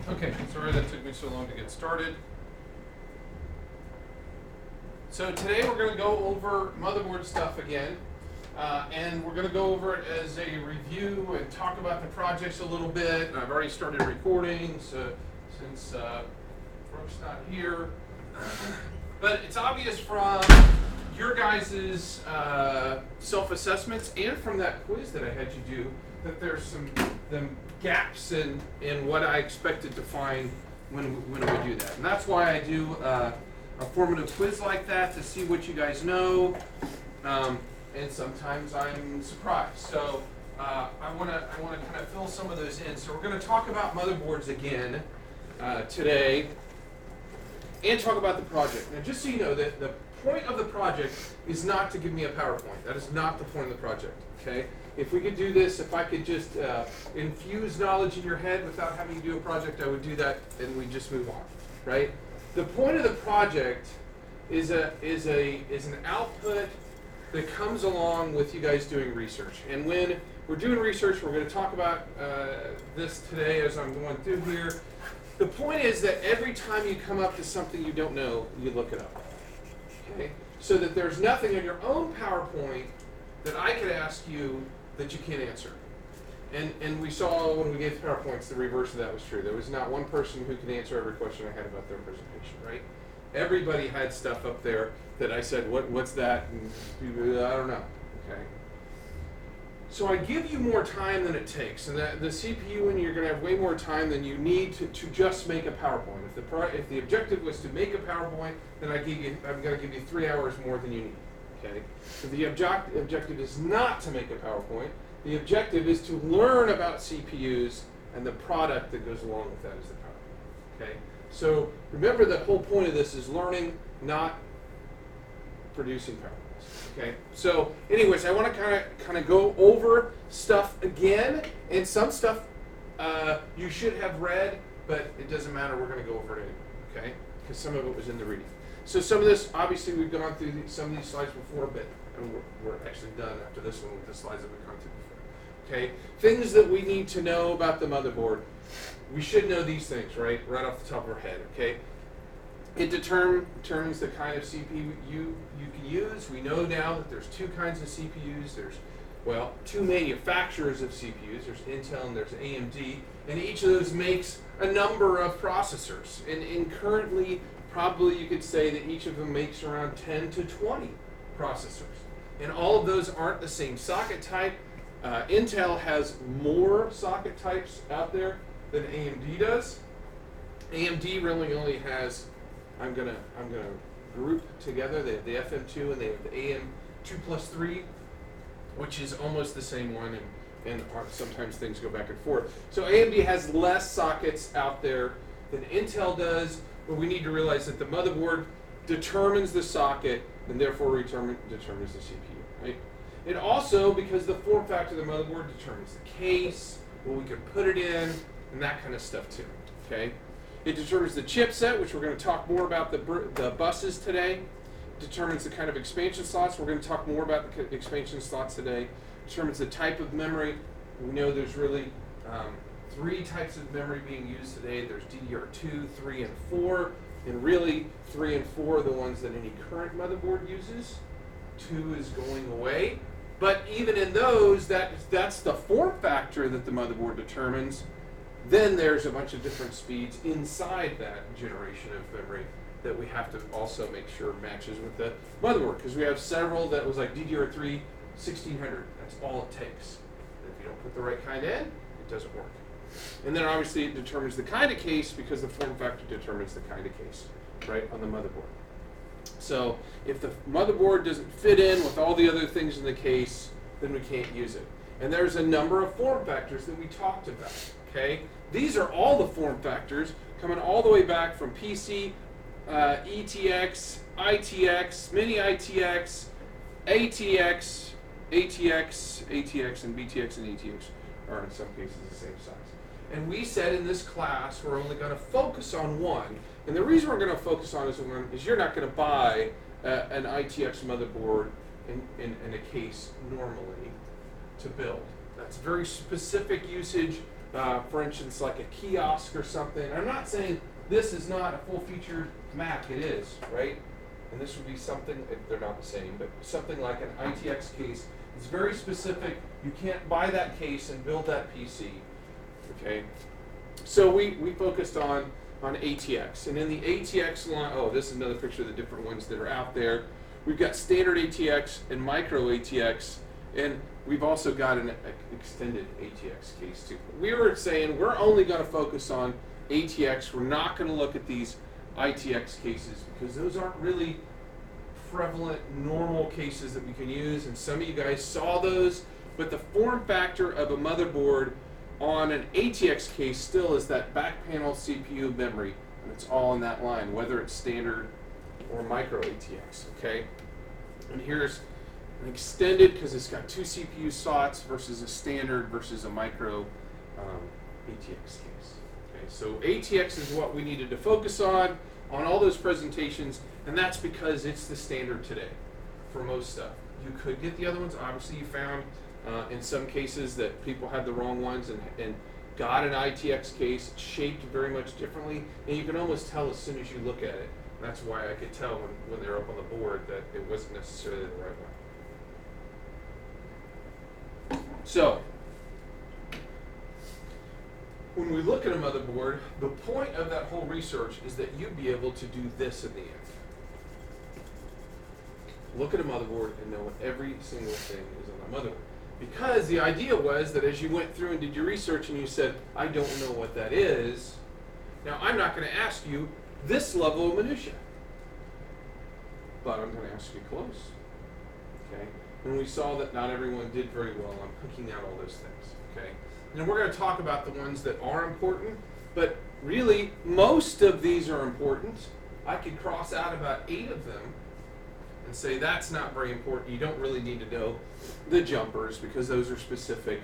Okay, sorry that took me so long to get started. So today we're going to go over motherboard stuff again, and we're going to go over it as a review and talk about the projects a little bit. And I've already started recording since Brooke's not here, but it's obvious from your guys' self-assessments and from that quiz that I had you do that there's some gaps in what I expected to find when we do that. And that's why I do a formative quiz like that to see what you guys know. And sometimes I'm surprised. So I want to kind of fill some of those in. So we're going to talk about motherboards again today and talk about the project. Now, just so you know, that the point of the project is not to give me a PowerPoint. That is not the point of the project. Okay? If we could do this, if I could just infuse knowledge in your head without having to do a project, I would do that, and we just move on, right? The point of the project is an output that comes along with you guys doing research. And when we're doing research, we're going to talk about this today as I'm going through here. The point is that every time you come up to something you don't know, you look it up. Okay? So that there's nothing in your own PowerPoint that I could ask you that you can't answer. And we saw when we gave PowerPoints, the reverse of that was true. There was not one person who could answer every question I had about their presentation, right? Everybody had stuff up there that I said, what's that? And I don't know, okay? So I give you more time than it takes. And the CPU, and you're going to have way more time than you need to just make a PowerPoint. If the objective was to make a PowerPoint, then I'm going to give you 3 hours more than you need. Okay. So the objective is not to make a PowerPoint. The objective is to learn about CPUs, and the product that goes along with that is the PowerPoint. Okay. So remember, the whole point of this is learning, not producing PowerPoints. Okay. So, anyways, I want to kind of go over stuff again, and some stuff you should have read, but it doesn't matter. We're going to go over it anyway. Okay. Because some of it was in the reading. So some of this, obviously, we've gone through some of these slides before, but we're actually done after this one with the slides that we've gone through before. Okay, things that we need to know about the motherboard. We should know these things, right off the top of our head. Okay, it determines the kind of CPU you can use. We know now that there's two kinds of CPUs. There's, well, two manufacturers of CPUs. There's Intel and there's AMD, and each of those makes a number of processors. And currently, probably you could say that each of them makes around 10 to 20 processors. And all of those aren't the same socket type. Intel has more socket types out there than AMD does. AMD really only has, I'm gonna group together, they have the FM2 and they have the AM2+3, which is almost the same one, and sometimes things go back and forth. So AMD has less sockets out there than Intel does. But we need to realize that the motherboard determines the socket and therefore determines the CPU, right? It also, because the form factor of the motherboard determines the case, what we can put it in, and that kind of stuff too, okay? It determines the chipset, which we're going to talk more about the buses today. It determines the kind of expansion slots. We're going to talk more about the expansion slots today. It determines the type of memory. We know there's really three types of memory being used today. There's DDR2, 3, and 4. And really, 3 and 4 are the ones that any current motherboard uses. 2 is going away. But even in those, that's the form factor that the motherboard determines. Then there's a bunch of different speeds inside that generation of memory that we have to also make sure matches with the motherboard. Because we have several that was like DDR3 1600. That's all it takes. If you don't put the right kind in, it doesn't work. And then obviously it determines the kind of case because the form factor determines the kind of case, right, on the motherboard. So if the motherboard doesn't fit in with all the other things in the case, then we can't use it. And there's a number of form factors that we talked about, okay? These are all the form factors coming all the way back from PC, ETX, ITX, Mini ITX, ATX, ATX, and BTX and ATX are in some cases the same size. And we said in this class we're only going to focus on one. And the reason we're going to focus on this one is you're not going to buy an ITX motherboard in a case normally to build. That's very specific usage for instance, like a kiosk or something. I'm not saying this is not a full-featured Mac. It is, right? And this would be something, they're not the same, but something like an ITX case. It's very specific. You can't buy that case and build that PC, okay? So we focused on ATX. And in the ATX line, oh, this is another picture of the different ones that are out there. We've got standard ATX and micro ATX, and we've also got an extended ATX case too. We were saying we're only going to focus on ATX. We're not going to look at these ITX cases because those aren't really prevalent, normal cases that we can use, and some of you guys saw those, but the form factor of a motherboard on an ATX case still is that back panel CPU memory, and it's all in that line, whether it's standard or micro ATX, okay? And here's an extended, because it's got 2 CPU slots versus a standard versus a micro ATX case. Okay, so ATX is what we needed to focus on all those presentations, and that's because it's the standard today for most stuff. You could get the other ones. Obviously, you found in some cases that people had the wrong ones and got an ITX case shaped very much differently, and you can almost tell as soon as you look at it. That's why I could tell when they were up on the board that it wasn't necessarily the right one. So, when we look at a motherboard, the point of that whole research is that you'd be able to do this in the end. Look at a motherboard and know what every single thing is on the motherboard. Because the idea was that as you went through and did your research and you said, I don't know what that is, now I'm not going to ask you this level of minutia, but I'm going to ask you close. Okay? And we saw that not everyone did very well on picking out all those things. Okay? And we're going to talk about the ones that are important, but really most of these are important. I could cross out about 8 of them and say that's not very important. You don't really need to know the jumpers because those are specific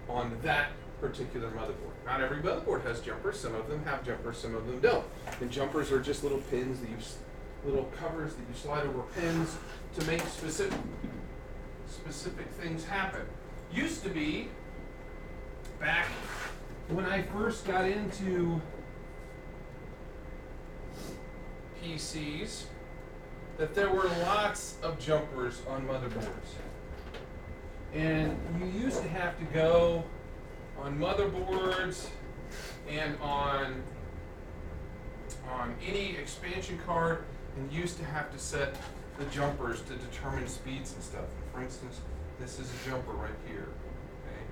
on that particular motherboard. Not every motherboard has jumpers. Some of them have jumpers, some of them don't. And jumpers are just little pins that little covers that you slide over pins to make specific things happen. Used to be, back when I first got into PCs, that there were lots of jumpers on motherboards. And you used to have to go on motherboards and on any expansion card, and used to have to set the jumpers to determine speeds and stuff. For instance, this is a jumper right here. Okay?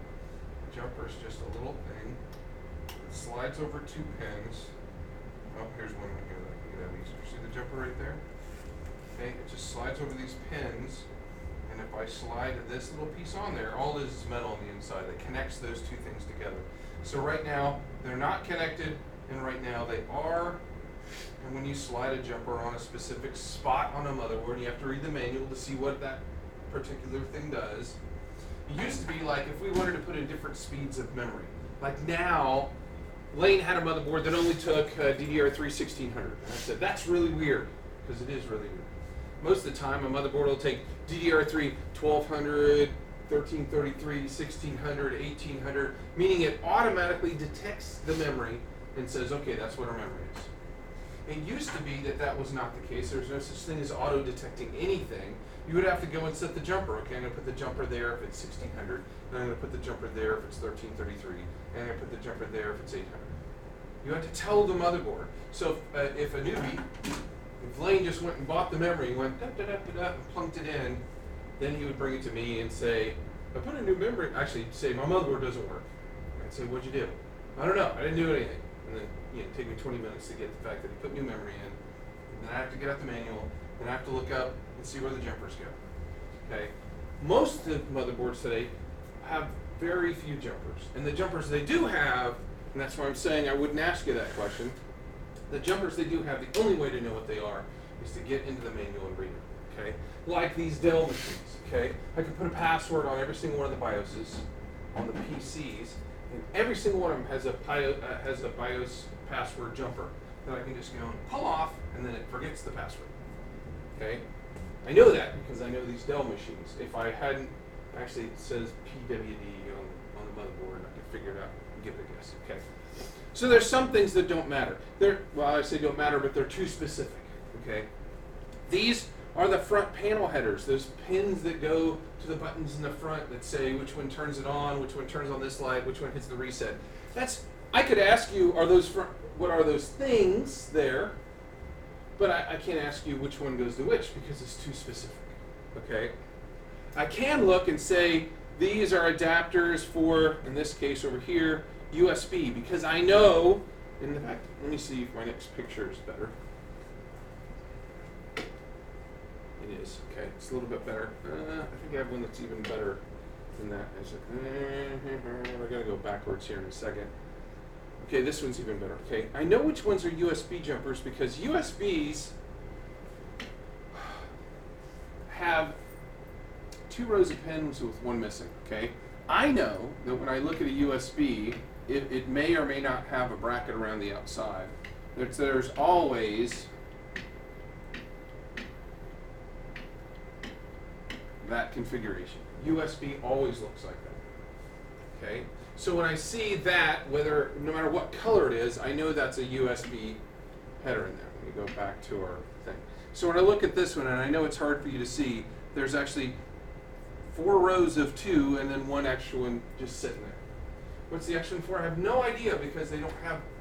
The jumper is just a little thing. It slides over 2 pins. Oh, here's one right here that I can get out easier. See the jumper right there? Okay, it just slides over these pins, and if I slide this little piece on there, all this is metal on the inside that connects those 2 things together. So right now, they're not connected, and right now they are. And when you slide a jumper on a specific spot on a motherboard, you have to read the manual to see what that particular thing does. It used to be like if we wanted to put in different speeds of memory. Like now, Lane had a motherboard that only took DDR3 1600. And I said, that's really weird, because it is really weird. Most of the time, a motherboard will take DDR3 1200, 1333, 1600, 1800, meaning it automatically detects the memory and says, okay, that's what our memory is. It used to be that that was not the case. There's no such thing as auto-detecting anything. You would have to go and set the jumper. Okay, I'm going to put the jumper there if it's 1600, and I'm going to put the jumper there if it's 1333, and I'm going to put the jumper there if it's 800. You have to tell the motherboard. So if a newbie, if Lane just went and bought the memory, went da-da-da-da-da, and plunked it in, then he would bring it to me and say, I put a new memory, actually say, my motherboard doesn't work. I'd say, what'd you do? I don't know, I didn't do anything. And then take me 20 minutes to get the fact that he put new memory in. And then I have to get out the manual, and I have to look up and see where the jumpers go. Okay? Most of the motherboards today have very few jumpers. And the jumpers they do have, and that's why I'm saying I wouldn't ask you that question, the jumpers they do have, the only way to know what they are is to get into the manual and read it. Okay? Like these Dell machines. Okay? I could put a password on every single one of the BIOSes on the PCs, and every single one of them has a BIOS password jumper that I can just go and pull off, and then it forgets the password. Okay? I know that because I know these Dell machines. If I hadn't, actually it says PWD on the motherboard, I could figure it out and give it a guess. Okay. So there's some things that don't matter. Well, I say don't matter, but they're too specific. Okay. These are the front panel headers, those pins that go to the buttons in the front that say which one turns it on, which one turns on this light, which one hits the reset. I could ask you, what are those things there? But I can't ask you which one goes to which because it's too specific. Okay. I can look and say these are adapters for, in this case over here, USB, because I know, in fact, let me see if my next picture is better. It is, okay, it's a little bit better. I think I have one that's even better than that. We're going to go backwards here in a second. Okay, this one's even better. Okay, I know which ones are USB jumpers because USBs have 2 rows of pins with one missing, okay? I know that when I look at a USB, it may or may not have a bracket around the outside. There's always that configuration. USB always looks like that, okay? So when I see that, no matter what color it is, I know that's a USB header in there. Let me go back to our thing. So when I look at this one, and I know it's hard for you to see, there's actually 4 rows of 2 and then one extra one just sitting there. What's the extra one for? I have no idea because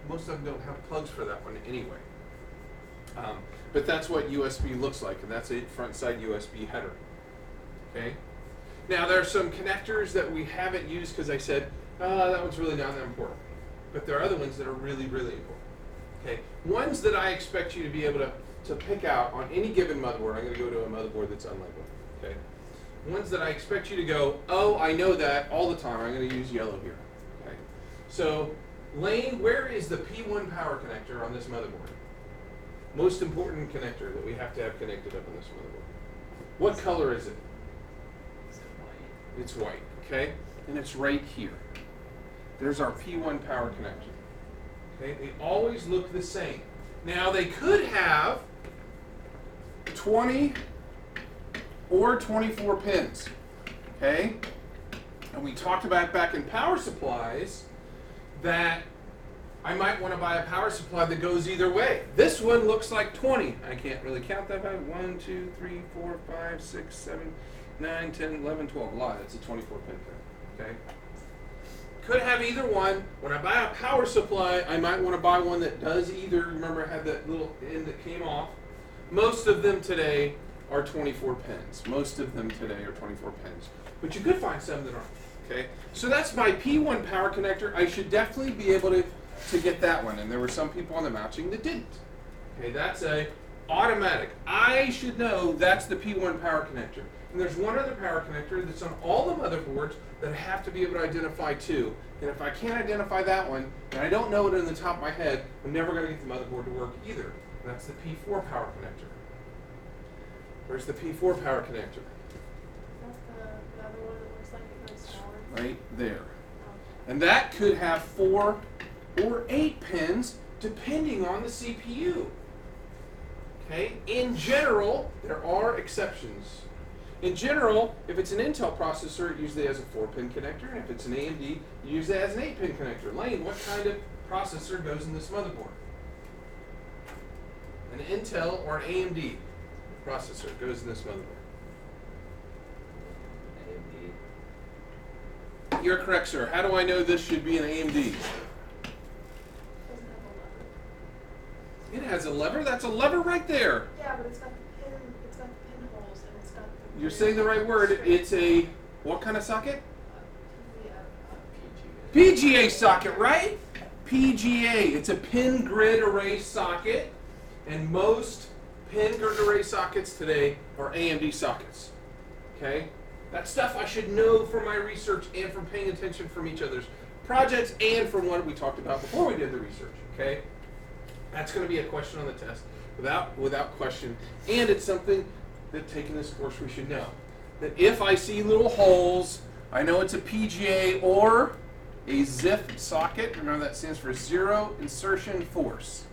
most of them don't have plugs for that one anyway. But that's what USB looks like, and that's a front side USB header. Okay. Now there are some connectors that we haven't used because I said, that one's really not that important. But there are other ones that are really, really important. Okay. Ones that I expect you to be able to pick out on any given motherboard. I'm going to go to a motherboard that's unlabeled. Okay. Ones that I expect you to go, oh, I know that all the time. I'm going to use yellow here. Okay. So, Lane, where is the P1 power connector on this motherboard? Most important connector that we have to have connected up on this motherboard. What color is it? It's white, okay? And it's right here. There's our P1 power connection. Okay, they always look the same. Now they could have 20 or 24 pins, okay? And we talked about back in power supplies that I might want to buy a power supply that goes either way. This one looks like 20. I can't really count that by 1, 2, 3, 4, 5, 6, 7, 9, 10, 11, 12. A lot. It's a 24 pin thing. Okay? Could have either one. When I buy a power supply, I might want to buy one that does either. Remember, I had that little end that came off. Most of them today are 24 pins. Most of them today are 24 pins. But you could find some that aren't. Okay? So that's my P1 power connector. I should definitely be able to get that one. And there were some people on the matching that didn't. Okay, that's a automatic. I should know that's the P1 power connector. And there's one other power connector that's on all the motherboards that I have to be able to identify too. And if I can't identify that one, and I don't know it in the top of my head, I'm never going to get the motherboard to work either. And that's the P4 power connector. Where's the P4 power connector? That's the other one that looks like it goes forward. Right there. And that could have 4 or 8 pins depending on the CPU. Okay? In general, there are exceptions. In general, if it's an Intel processor, it usually has a 4-pin connector. And if it's an AMD, it usually has an 8-pin connector. Lane, what kind of processor goes in this motherboard? An Intel or an AMD processor goes in this motherboard. AMD. You're correct, sir. How do I know this should be an AMD? It has a lever. That's a lever right there. Yeah, but it's got the pinholes and it's got the... You're saying the right word. It's a, what kind of socket? PGA socket, right? PGA. It's a pin grid array socket. And most pin grid array sockets today are AMD sockets. Okay? That's stuff I should know from my research and from paying attention from each other's projects and from what we talked about before we did the research. Okay? That's going to be a question on the test, without question. And it's something that, taking this course, we should know. That if I see little holes, I know it's a PGA or a ZIF socket. Remember that stands for Zero Insertion Force.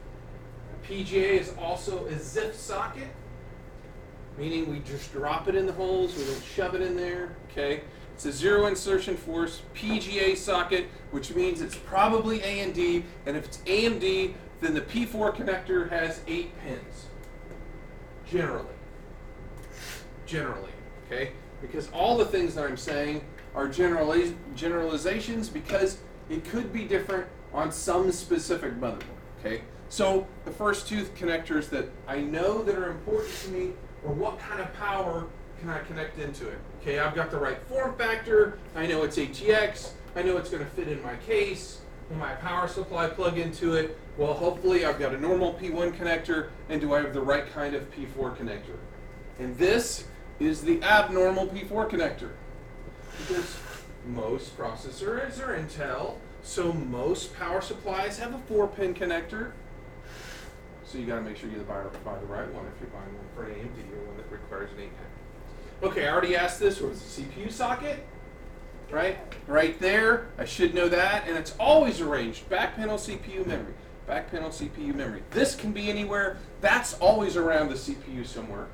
A PGA is also a ZIF socket, meaning we just drop it in the holes, we don't shove it in there. Okay? It's a zero insertion force PGA socket, which means it's probably AMD, and if it's AMD, then the P4 connector has 8 pins. Generally, okay? Because all the things that I'm saying are generalizations because it could be different on some specific motherboard, okay? So the first two connectors that I know that are important to me are what kind of power can I connect into it? Okay, I've got the right form factor, I know it's ATX, I know it's going to fit in my case, when my power supply plug into it, well hopefully I've got a normal P1 connector, and do I have the right kind of P4 connector? And this is the abnormal P4 connector, because most processors are Intel, so most power supplies have a 4-pin connector. So you got to make sure you buy the right one if you're buying one for an AMD or one that requires an 8-pin. Okay, I already asked this. What was the CPU socket? Right? Right there. I should know that. And it's always arranged. Back panel CPU memory. Back panel CPU memory. This can be anywhere. That's always around the CPU somewhere.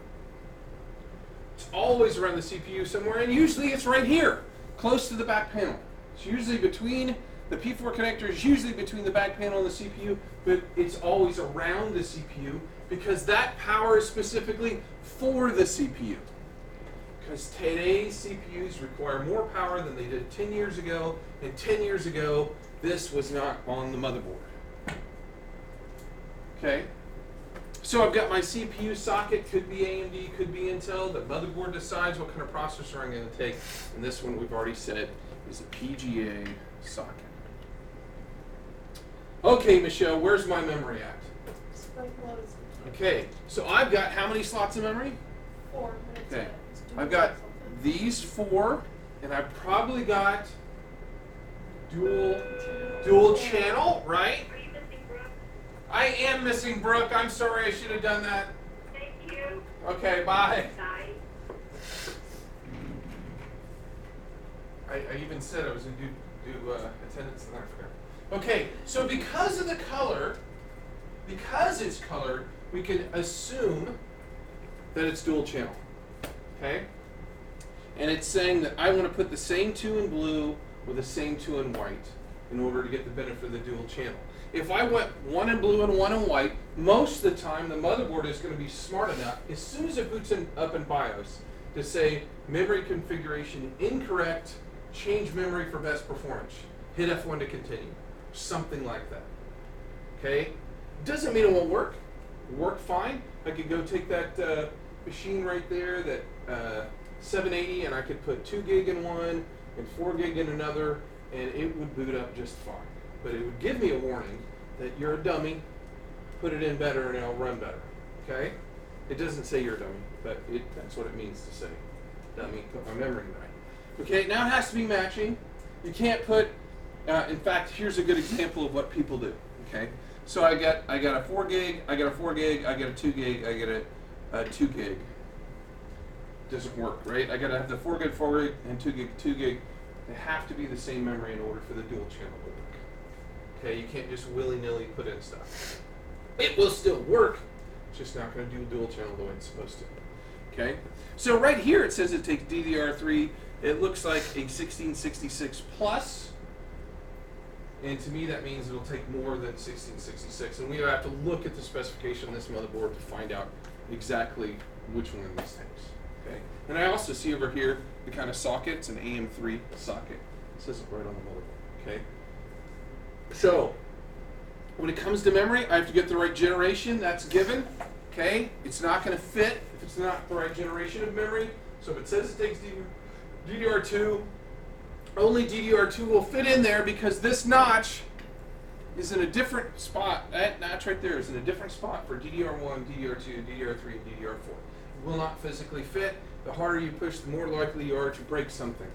It's always around the CPU somewhere. And usually it's right here, close to the back panel. It's usually between the P4 connector is usually between the back panel and the CPU, but it's always around the CPU because that power is specifically for the CPU. Because today's CPUs require more power than they did 10 years ago, and 10 years ago, this was not on the motherboard. Okay? So I've got my CPU socket, could be AMD, could be Intel. The motherboard decides what kind of processor I'm going to take, and this one we've already said is a PGA socket. Okay, Michelle, where's my memory at? It's right below this. Okay, so I've got how many slots of memory? 4 minutes. Okay, I've got these 4, and I've probably got dual channel, right? Are you missing Brooke? I am missing Brooke. I'm sorry, I should have done that. Thank you. Okay, bye. Bye. I even said I was going to do attendance, and I forgot. Okay, so because of the color, because it's colored, we can assume that it's dual channel. Okay? And it's saying that I want to put the same 2 in blue with the same 2 in white in order to get the benefit of the dual channel. If I went 1 in blue and 1 in white, most of the time the motherboard is going to be smart enough, as soon as it boots up in BIOS, to say memory configuration incorrect, change memory for best performance. Hit F1 to continue. Something like that. Okay? Doesn't mean it won't work. It'll work fine. I could go take that machine right there, that 780, and I could put 2 gig in one and 4 gig in another, and it would boot up just fine. But it would give me a warning that you're a dummy, put it in better and it'll run better. Okay? It doesn't say you're a dummy, but that's what it means to say. Dummy, put my memory right. Okay, now it has to be matching. You can't put, in fact, here's a good example of what people do. Okay? So I got a 4 gig, I got a 4 gig, I got a 2 gig, I get a 2 gig. Doesn't work, right? I gotta have the 4 gig, and 2 gig. They have to be the same memory in order for the dual channel to work. Okay, you can't just willy-nilly put in stuff. It will still work, it's just not gonna do dual channel the way it's supposed to. Okay? So right here it says it takes DDR3. It looks like a 1666 plus. And to me that means it'll take more than 1666. And we have to look at the specification of this motherboard to find out exactly which one this takes. Okay? And I also see over here the kind of socket. It's an AM3 socket. It says it right on the motherboard. Okay? So, when it comes to memory, I have to get the right generation. That's given. Okay? It's not going to fit if it's not the right generation of memory. So if it says it takes DDR2, only DDR2 will fit in there because this notch is in a different spot. That notch right there is in a different spot for DDR1, DDR2, DDR3, and DDR4. It will not physically fit. The harder you push, the more likely you are to break something.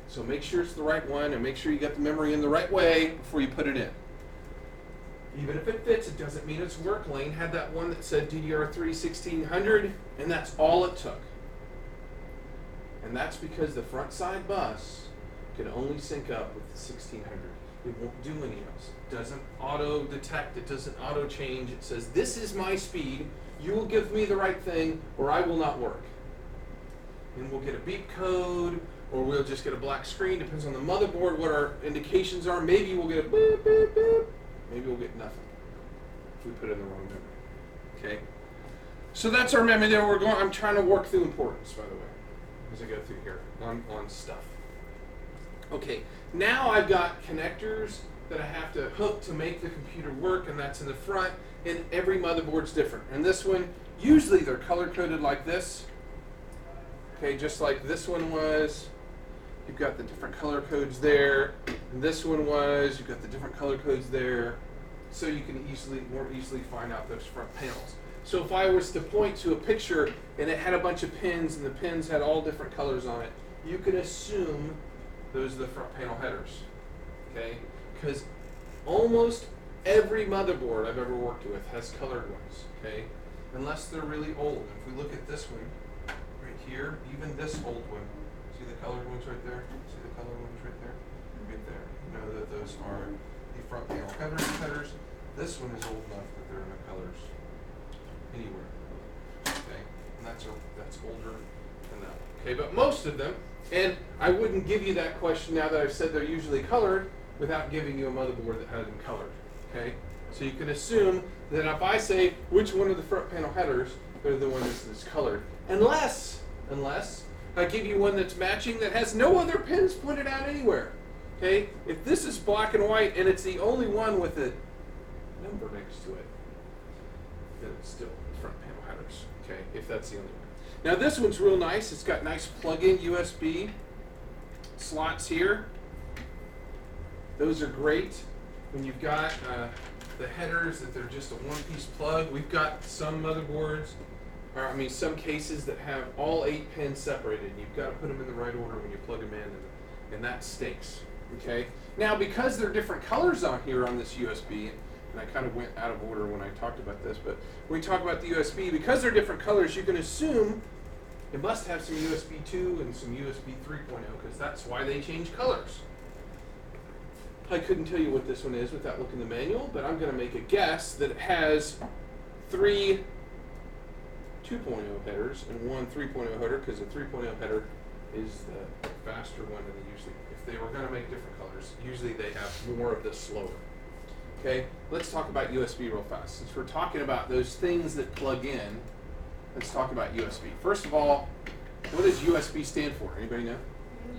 So make sure it's the right one and make sure you got the memory in the right way before you put it in. Even if it fits, it doesn't mean it's work. Lane had that one that said DDR3 1600, and that's all it took. And that's because the front side bus can only sync up with the 1600. It won't do any else. It doesn't auto detect, it doesn't auto change. It says, this is my speed, you will give me the right thing or I will not work. And we'll get a beep code, or we'll just get a black screen. Depends on the motherboard, what our indications are. Maybe we'll get a boop, boop, boop. Maybe we'll get nothing if we put in the wrong memory. Okay. So that's our memory there. I'm trying to work through importance, by the way, as I go through here on stuff. Okay. Now I've got connectors that I have to hook to make the computer work, and that's in the front. And every motherboard's different. And this one, usually they're color coded like this. Okay, just like this one was. You've got the different color codes there. And this one was. You've got the different color codes there. So you can more easily find out those front panels. So if I was to point to a picture and it had a bunch of pins and the pins had all different colors on it, you can assume those are the front panel headers. Okay? Because almost every motherboard I've ever worked with has colored ones. Okay? Unless they're really old. If we look at this one right here, even this old one, see the colored ones right there? See the colored ones right there? Right there. You know that those are the front panel headers. This one is old enough that there are no colors anywhere. Okay, and that's older than that. Okay, but most of them, and I wouldn't give you that question now that I've said they're usually colored without giving you a motherboard that has them colored. Okay, so you can assume that if I say which one of the front panel headers, they're the one that's colored, unless I give you one that's matching that has no other pins pointed out anywhere. Okay, if this is black and white and it's the only one with a number next to it, then it's still front panel headers. Okay, if that's the only one. Now this one's real nice. It's got nice plug-in USB slots here. Those are great when you've got the headers that they're just a one-piece plug. We've got some motherboards, some cases that have all 8 pins separated, and you've got to put them in the right order when you plug them in, and that stinks. Okay. Now, because they're different colors on here on this USB, and I kind of went out of order when I talked about this, but when we talk about the USB, because they're different colors, you can assume it must have some USB 2 and some USB 3.0, because that's why they change colors. I couldn't tell you what this one is without looking at the manual, but I'm going to make a guess that it has 3 2.0 headers and 1 3.0 header, because the 3.0 header is the faster one, and they usually, if they were going to make different colors, usually they have more of the slower. Okay, let's talk about USB real fast. Since we're talking about those things that plug in, let's talk about USB. First of all, what does USB stand for? Anybody know?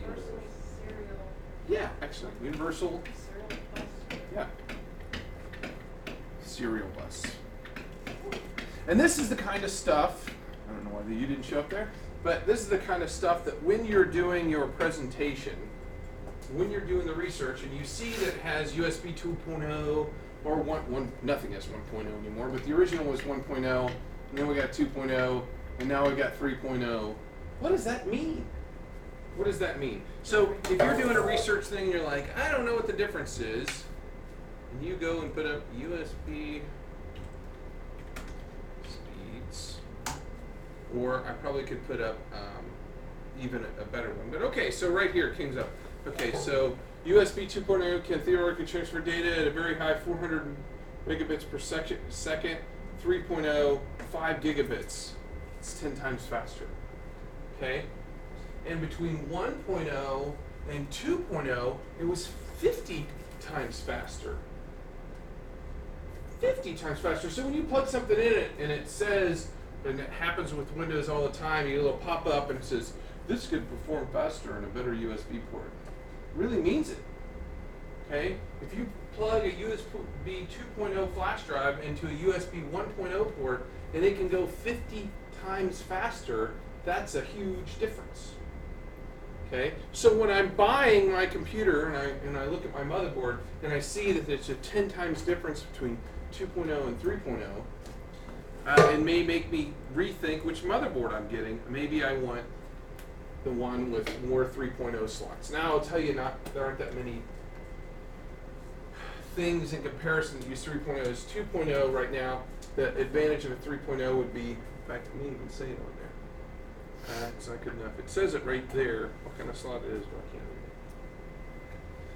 Universal serial. Yeah, excellent. Universal. Serial bus. Yeah. Serial bus. And this is the kind of stuff, I don't know why you didn't show up there, but this is the kind of stuff that when you're doing your presentation, when you're doing the research and you see that it has USB 2.0 or one nothing has 1.0 anymore, but the original was 1.0, and then we got 2.0, and now we got 3.0. What does that mean? What does that mean? So if you're doing a research thing, you're like, I don't know what the difference is, and you go and put up USB speeds, or I probably could put up even a better one. But okay, so right here, King's Up. Okay, so USB 2.0 can theoretically transfer data at a very high 400 megabits per second. 3.0, 5 gigabits. It's 10 times faster. Okay? And between 1.0 and 2.0, it was 50 times faster. 50 times faster. So when you plug something in it and it says, and it happens with Windows all the time, you get a little pop-up and it says, this could perform faster on a better USB port. It really means it. Okay? If you plug a USB 2.0 flash drive into a USB 1.0 port and it can go 50 times faster, that's a huge difference. Okay? So when I'm buying my computer and I look at my motherboard and I see that there's a 10 times difference between 2.0 and 3.0, it may make me rethink which motherboard I'm getting. Maybe I want the one with more 3.0 slots. Now I'll tell you, there aren't that many things in comparison to use 3.0 as 2.0 right now. The advantage of a 3.0 would be, in fact, I didn't even say it on there. It's not good enough. It says it right there, what kind of slot it is, but I can't read it.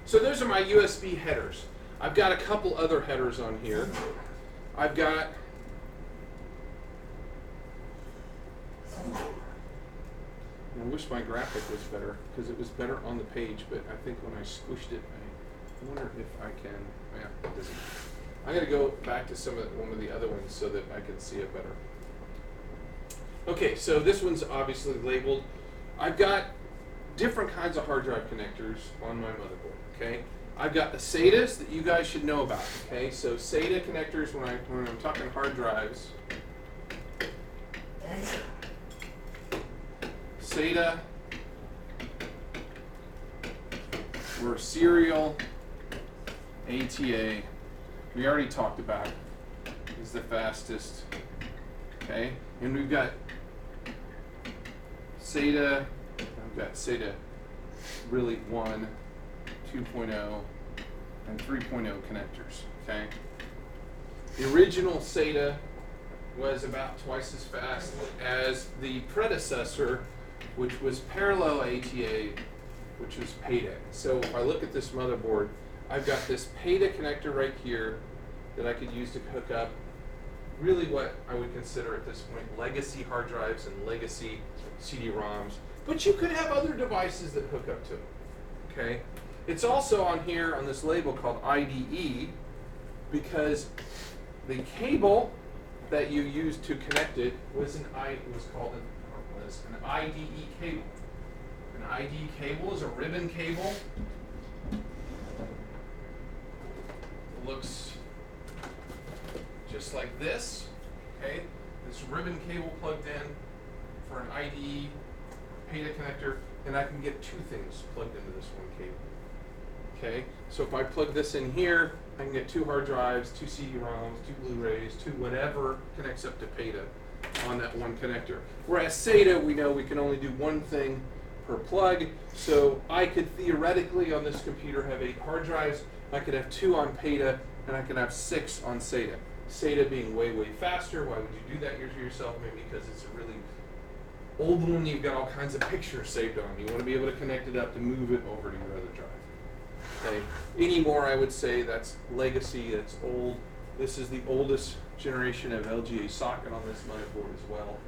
So those are my USB headers. I've got a couple other headers on here. I've got I wish my graphic was better, because it was better on the page, but I think when I squished it, I wonder if I can, yeah, it doesn't. I'm going to go back to one of the other ones so that I can see it better. Okay, so this one's obviously labeled. I've got different kinds of hard drive connectors on my motherboard, okay? I've got the SATAs that you guys should know about, okay? So SATA connectors, when I'm talking hard drives, SATA or serial ATA, we already talked about, is the fastest, okay? And we've got SATA, I've got SATA really 1, 2.0, and 3.0 connectors, okay? The original SATA was about twice as fast as the predecessor, which was parallel ATA, which was PATA. So if I look at this motherboard, I've got this PATA connector right here that I could use to hook up really what I would consider at this point legacy hard drives and legacy CD-ROMs. But you could have other devices that hook up to it, okay? It's also on here on this label called IDE because the cable that you used to connect it was an IDE cable. An IDE cable is a ribbon cable. It looks just like this, okay? This ribbon cable plugged in for an IDE PATA connector, and I can get two things plugged into this one cable. Okay, so if I plug this in here, I can get two hard drives, two CD-ROMs, two Blu-rays, two whatever connects up to PATA on that one connector. Whereas SATA, we know we can only do one thing per plug, so I could theoretically on this computer have 8 hard drives, I could have 2 on PATA, and I could have 6 on SATA. SATA being way, way faster. Why would you do that yourself? Maybe because it's a really old one, you've got all kinds of pictures saved on. You want to be able to connect it up to move it over to your other drive. Okay. Anymore, I would say that's legacy, that's old. This is the oldest generation of LGA socket on this motherboard as well.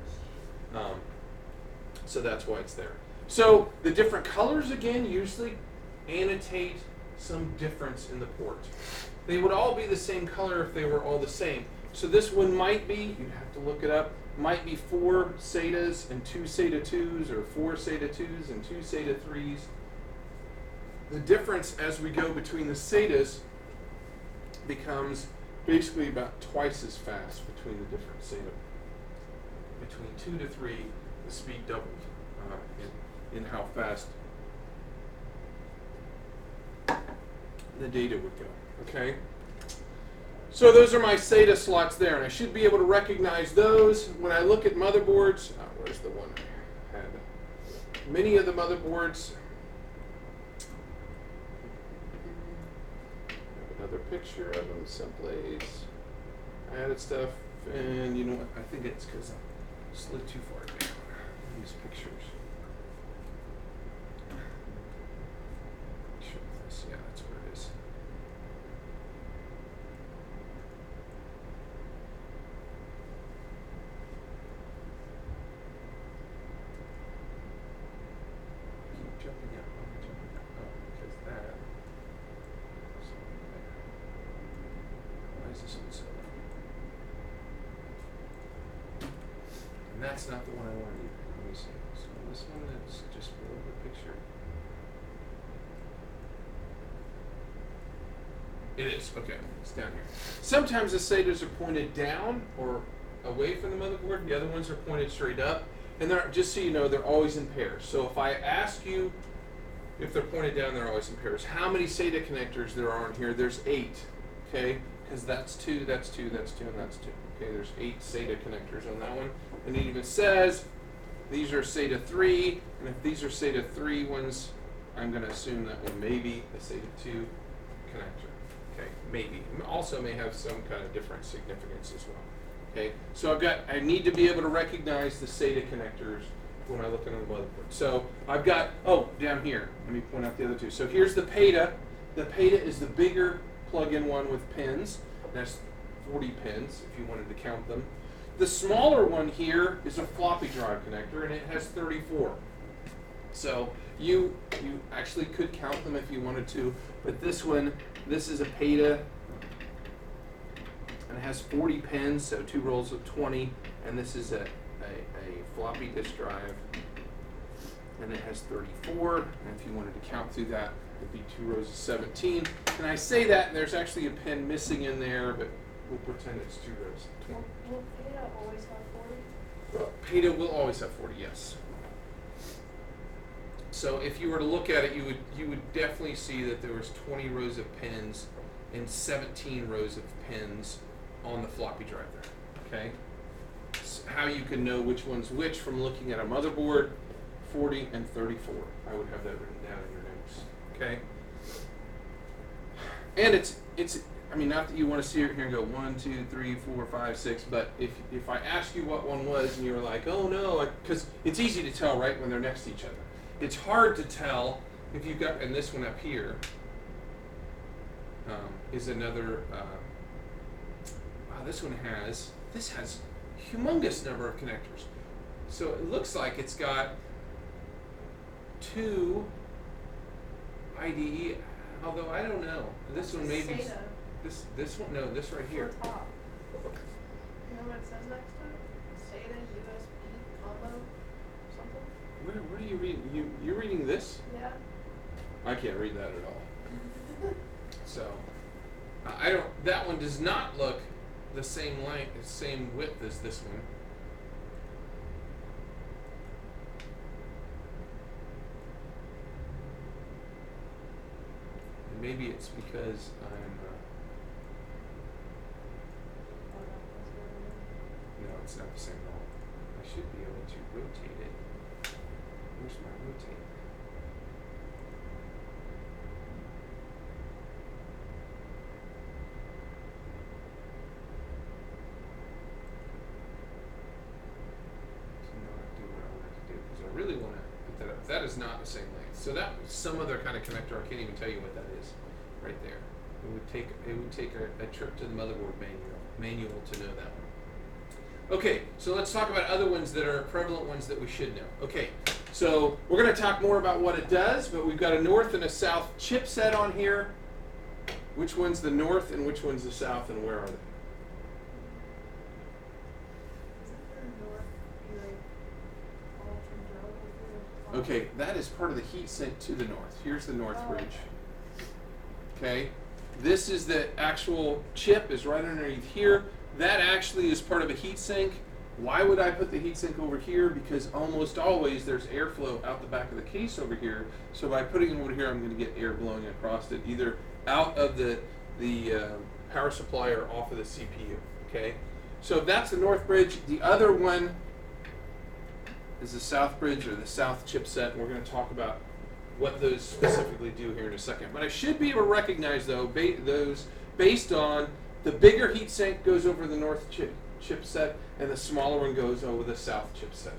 So that's why it's there. So the different colors, again, usually annotate some difference in the port. They would all be the same color if they were all the same. So this one might be, you'd have to look it up, might be 4 SATAs and 2 SATA 2s, or 4 SATA 2s and 2 SATA 3s. The difference as we go between the SATAs becomes basically about twice as fast between the different SATA. Between 2 to 3, the speed doubled in how fast the data would go. Okay? So those are my SATA slots there, and I should be able to recognize those when I look at motherboards. Where's the one I had? Many of the motherboards have another picture of them someplace. I added stuff, and you know what? I think it's because I slid too far down these pictures. Yeah, that's where it is. Keep jumping up. Oh, because that. Why is this one so low? And that's not the one I wanted either. Let me see. So this one that's just below the picture. It is, okay, it's down here. Sometimes the SATAs are pointed down or away from the motherboard. The other ones are pointed straight up. And they're, just so you know, they're always in pairs. So if I ask you if they're pointed down, they're always in pairs. How many SATA connectors there are in here? There's 8, okay? Because that's 2, that's 2, that's 2, and that's 2. Okay, there's 8 SATA connectors on that one. And it even says these are SATA 3, and if these are SATA 3 ones, I'm going to assume that one may be a SATA 2 connector. Okay, maybe. Also may have some kind of different significance as well. Okay, so I need to be able to recognize the SATA connectors when I look at the motherboard. So I've got, down here, let me point out the other two. So here's the PATA. The PATA is the bigger plug-in one with pins. That's 40 pins if you wanted to count them. The smaller one here is a floppy drive connector, and it has 34. So you actually could count them if you wanted to, but this one, this is a PATA, and it has 40 pins, so 2 rolls of 20, and this is a floppy disk drive, and it has 34, and if you wanted to count through that, it'd be 2 rows of 17. And I say that, and there's actually a pin missing in there, but we'll pretend it's 2 rows of 20. Will PATA always have 40? PATA will always have 40, yes. So if you were to look at it, you would definitely see that there was 20 rows of pins and 17 rows of pins on the floppy drive there. Okay. So how you can know which one's which from looking at a motherboard, 40 and 34. I would have that written down in your notes. Okay. And it's I mean, not that you want to see it here and go 1, 2, 3, 4, 5, 6, but if I ask you what one was and you were like, oh no, because it's easy to tell, right, when they're next to each other. It's hard to tell if you've got, and this one up here is another, wow, this has humongous number of connectors. So it looks like it's got 2 IDE, although I don't know. This one maybe, SATA. this one, no, this right here. On top. You know what it says next to it? SATA USB combo something? Where are you reading? You're reading this? Yeah. I can't read that at all. So, I don't. That one does not look the same length, the same width as this one. And maybe it's because I'm. No, it's not the same at all. I should be able to rotate it. Where's my rotate? I really want to put that up. That is not the same length. So that was some other kind of connector. I can't even tell you what that is right there. It would take a trip to the motherboard manual to know that one. Okay, so let's talk about other ones that are prevalent ones that we should know. Okay, so we're going to talk more about what it does, but we've got a north and a south chipset on here. Which one's the north and which one's the south, and where are they? Okay, that is part of the heat sink to the north. Here's the north bridge. Okay, this is the actual chip is right underneath here. That actually is part of a heat sink. Why would I put the heat sink over here? Because almost always there's airflow out the back of the case over here. So by putting it over here, I'm going to get air blowing across it, either out of the power supply or off of the CPU. Okay, so that's the north bridge. The other one is the south bridge or the south chipset. We're going to talk about what those specifically do here in a second. But I should be able to recognize, though, those based on the bigger heatsink goes over the north chipset and the smaller one goes over the south chipset.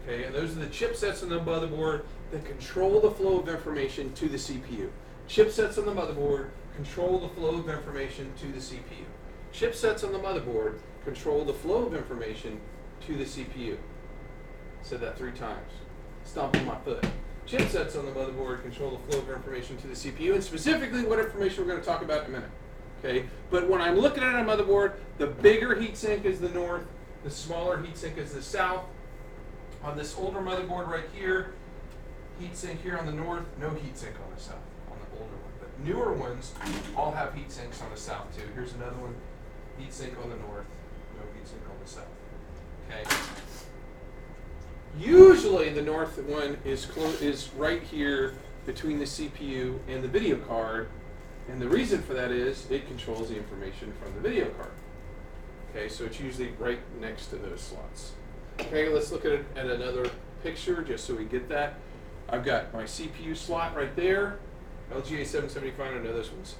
Okay, and those are the chipsets on the motherboard that control the flow of information to the CPU. Chipsets on the motherboard control the flow of information to the CPU. Chipsets on the motherboard control the flow of information to the CPU. Said that 3 times. Stomping my foot. Chipsets on the motherboard control the flow of information to the CPU, and specifically what information we're going to talk about in a minute. Okay, but when I'm looking at a motherboard, the bigger heatsink is the north, the smaller heatsink is the south. On this older motherboard right here, heatsink here on the north, no heatsink on the south, on the older one. But newer ones all have heatsinks on the south too. Here's another one, heatsink on the north, no heatsink on the south. Okay. Usually the north one is right here between the CPU and the video card, and the reason for that is it controls the information from the video card. Okay, so it's usually right next to those slots. Okay, let's look at another picture just so we get that. I've got my CPU slot right there, LGA 775, I know this one's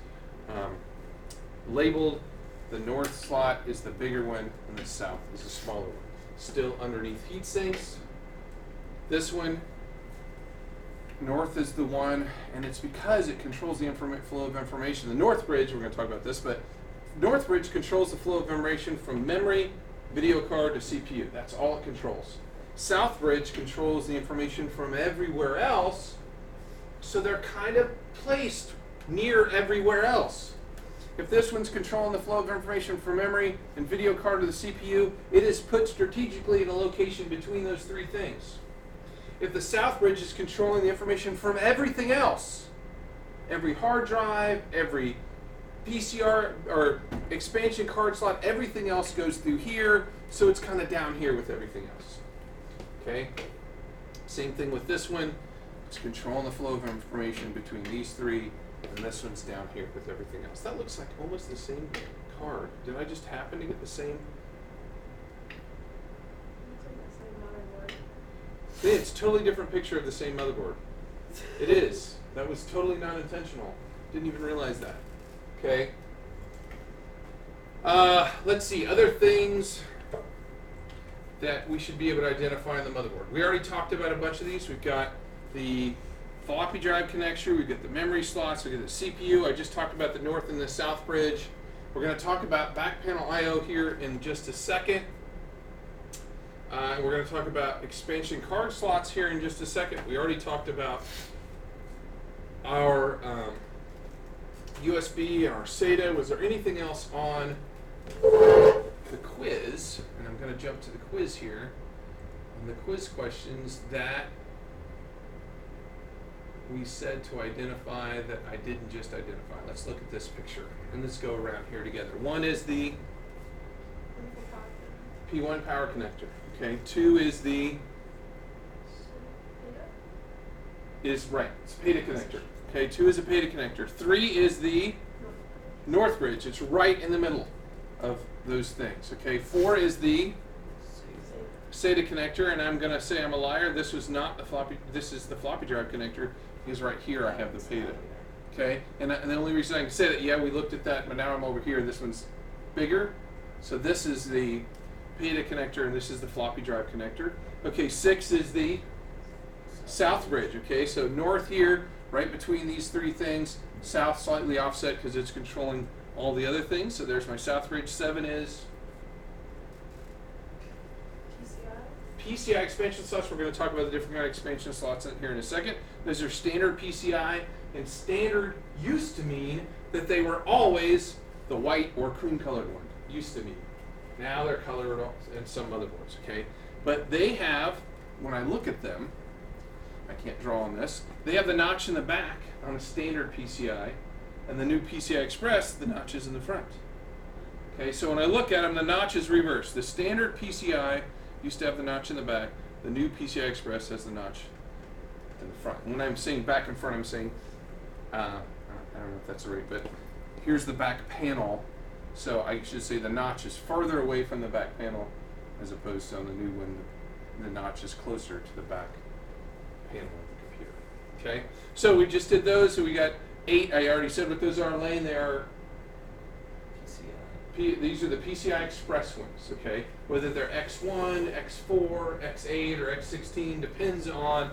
labeled. The north slot is the bigger one, and the south is the smaller one. Still underneath heat sinks. This one, north is the one, and it's because it controls the flow of information. The north bridge, we're going to talk about this, but north bridge controls the flow of information from memory, video card to CPU. That's all it controls. south bridge controls the information from everywhere else, so they're kind of placed near everywhere else. If this one's controlling the flow of information from memory and video card to the CPU, it is put strategically in a location between those three things. If the south bridge is controlling the information from everything else, every hard drive, every PCR or expansion card slot, everything else goes through here, so it's kind of down here with everything else. Okay? Same thing with this one. It's controlling the flow of information between these three, and this one's down here with everything else. That looks like almost the same card. Did I just happen to get the same? It's like the same motherboard. Yeah, it's a totally different picture of the same motherboard. It is. That was totally not intentional. Didn't even realize that. Okay. Let's see. Other things that we should be able to identify on the motherboard. We already talked about a bunch of these. We've got the floppy drive connector. We've got the memory slots. We've got the CPU. I just talked about the north and the south bridge. We're going to talk about back panel I/O here in just a second. We're going to talk about expansion card slots here in just a second. We already talked about our USB and our SATA. Was there anything else on the quiz? And I'm going to jump to the quiz here. On the quiz questions that we said to identify that I didn't just identify. Let's look at this picture and let's go around here together. One is the P1 power connector. Okay. 2 is the it's PATA connector. Okay. 2 is a PATA connector. 3 is the north bridge. It's right in the middle of those things. Okay. 4 is the SATA connector, and I'm going to say I'm a liar. This was not the floppy. This is the floppy drive connector. Because right here I have the PATA. Okay, and the only reason I can say that, yeah, we looked at that, but now I'm over here. This one's bigger. So this is the PATA connector, and this is the floppy drive connector. Okay, 6 is the south bridge. Okay, so north here, right between these three things. South slightly offset because it's controlling all the other things. So there's my south bridge. 7 is PCI expansion slots. We're going to talk about the different kind of expansion slots in here in a second. Those are standard PCI, and standard used to mean that they were always the white or cream colored one. Used to mean. Now they're colored in some motherboards, okay? But they have, when I look at them, I can't draw on this, they have the notch in the back on a standard PCI, and the new PCI Express, the notch is in the front. Okay, so when I look at them, the notch is reversed. The standard PCI used to have the notch in the back. The new PCI Express has the notch in the front. And when I'm saying back and front, I'm saying, I don't know if that's right, but here's the back panel. So I should say the notch is farther away from the back panel as opposed to on the new one, the notch is closer to the back panel of the computer. Okay, so we just did those. So we got 8. I already said what those are, Lane. They are these are the PCI Express ones, okay? Whether they're X1, X4, X8, or X16 depends on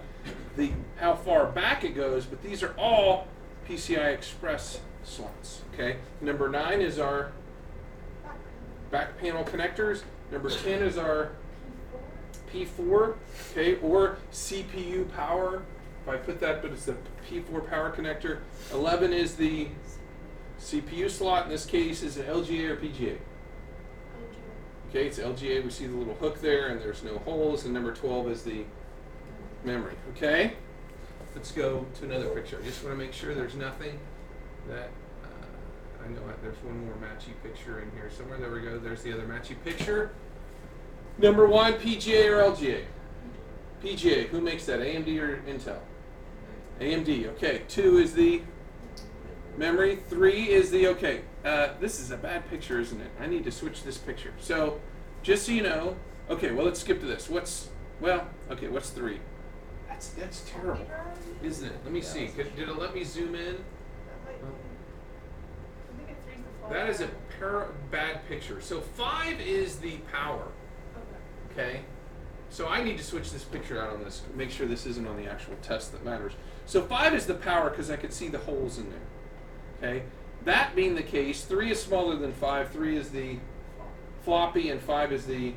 how far back it goes, but these are all PCI Express slots, okay? Number 9 is our back panel connectors. Number 10 is our P4, okay, or CPU power. If I put that, but it's the P4 power connector. 11 is the CPU slot. In this case, is it LGA or PGA? Okay, it's LGA. We see the little hook there, and there's no holes. And number 12 is the memory. Okay, let's go to another picture. I just want to make sure there's nothing that I know. There's one more matchy picture in here somewhere. There we go. There's the other matchy picture. Number 1, PGA or LGA? PGA. Who makes that? AMD or Intel? AMD. Okay. 2 is the memory. 3 is the, okay, this is a bad picture, isn't it? I need to switch this picture. So, just so you know, okay, well, let's skip to this. What's 3? That's terrible, isn't it? Let me see. Did it let me zoom in? That is a bad picture. So 5 is the power. Okay? So I need to switch this picture out on this, make sure this isn't on the actual test that matters. So 5 is the power because I could see the holes in there. Okay? That being the case, 3 is smaller than 5. 3 is the floppy, and 5 is the...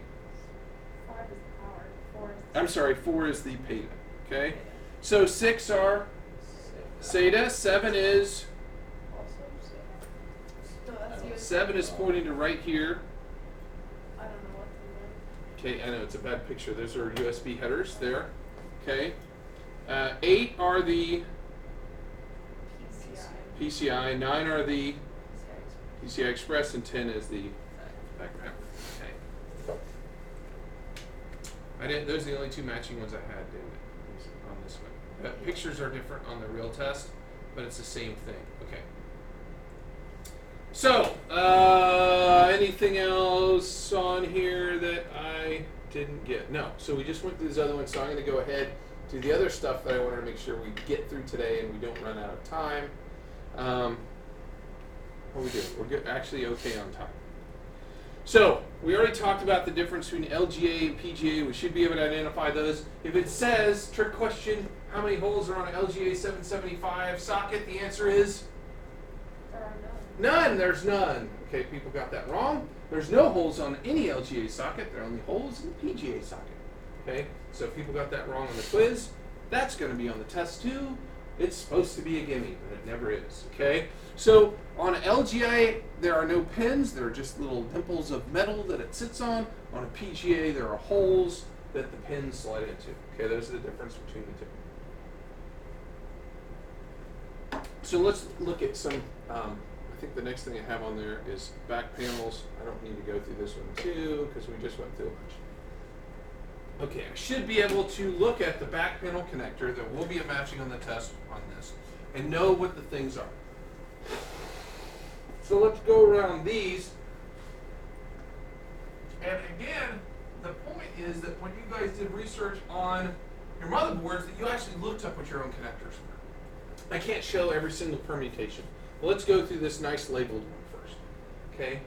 5 is the power. 4 is I'm sorry, 4 is the PATA. Okay? So 6 are SATA, 7 is, also SATA? No, that's USB. 7 is pointing to right here. I don't know what the Okay, I know it's a bad picture. Those are USB headers there. Okay. 8 are the PCI. PCI, 9 are the PCI. PCI Express, and 10 is the background. Okay. Those are the only 2 matching ones I had on this one. Pictures are different on the real test, but it's the same thing. Okay. So, anything else on here that I didn't get? No. So we just went through these other ones, so I'm going to go ahead to the other stuff that I wanted to make sure we get through today and we don't run out of time. How we doing? We're good, actually okay on time. So, we already talked about the difference between LGA and PGA. We should be able to identify those. If it says, trick question, how many holes are on an LGA 775 socket? The answer is? There are None. There's none. Okay, people got that wrong. There's no holes on any LGA socket. There are only holes in the PGA socket. Okay, so if people got that wrong on the quiz, that's going to be on the test too. It's supposed to be a gimme, but it never is. Okay, so on LGA, there are no pins. There are just little dimples of metal that it sits on. On a PGA, there are holes that the pins slide into. Okay, those are the difference between the two. So let's look at some. I think the next thing I have on there is back panels. I don't need to go through this one too because we just went through a bunch. Okay, I should be able to look at the back panel connector. There will be a matching on the test on this and know what the things are. So let's go around these. And again, the point is that when you guys did research on your motherboards, that you actually looked up what your own connectors were. I can't show every single permutation. Well, let's go through this nice labeled one first. Okay.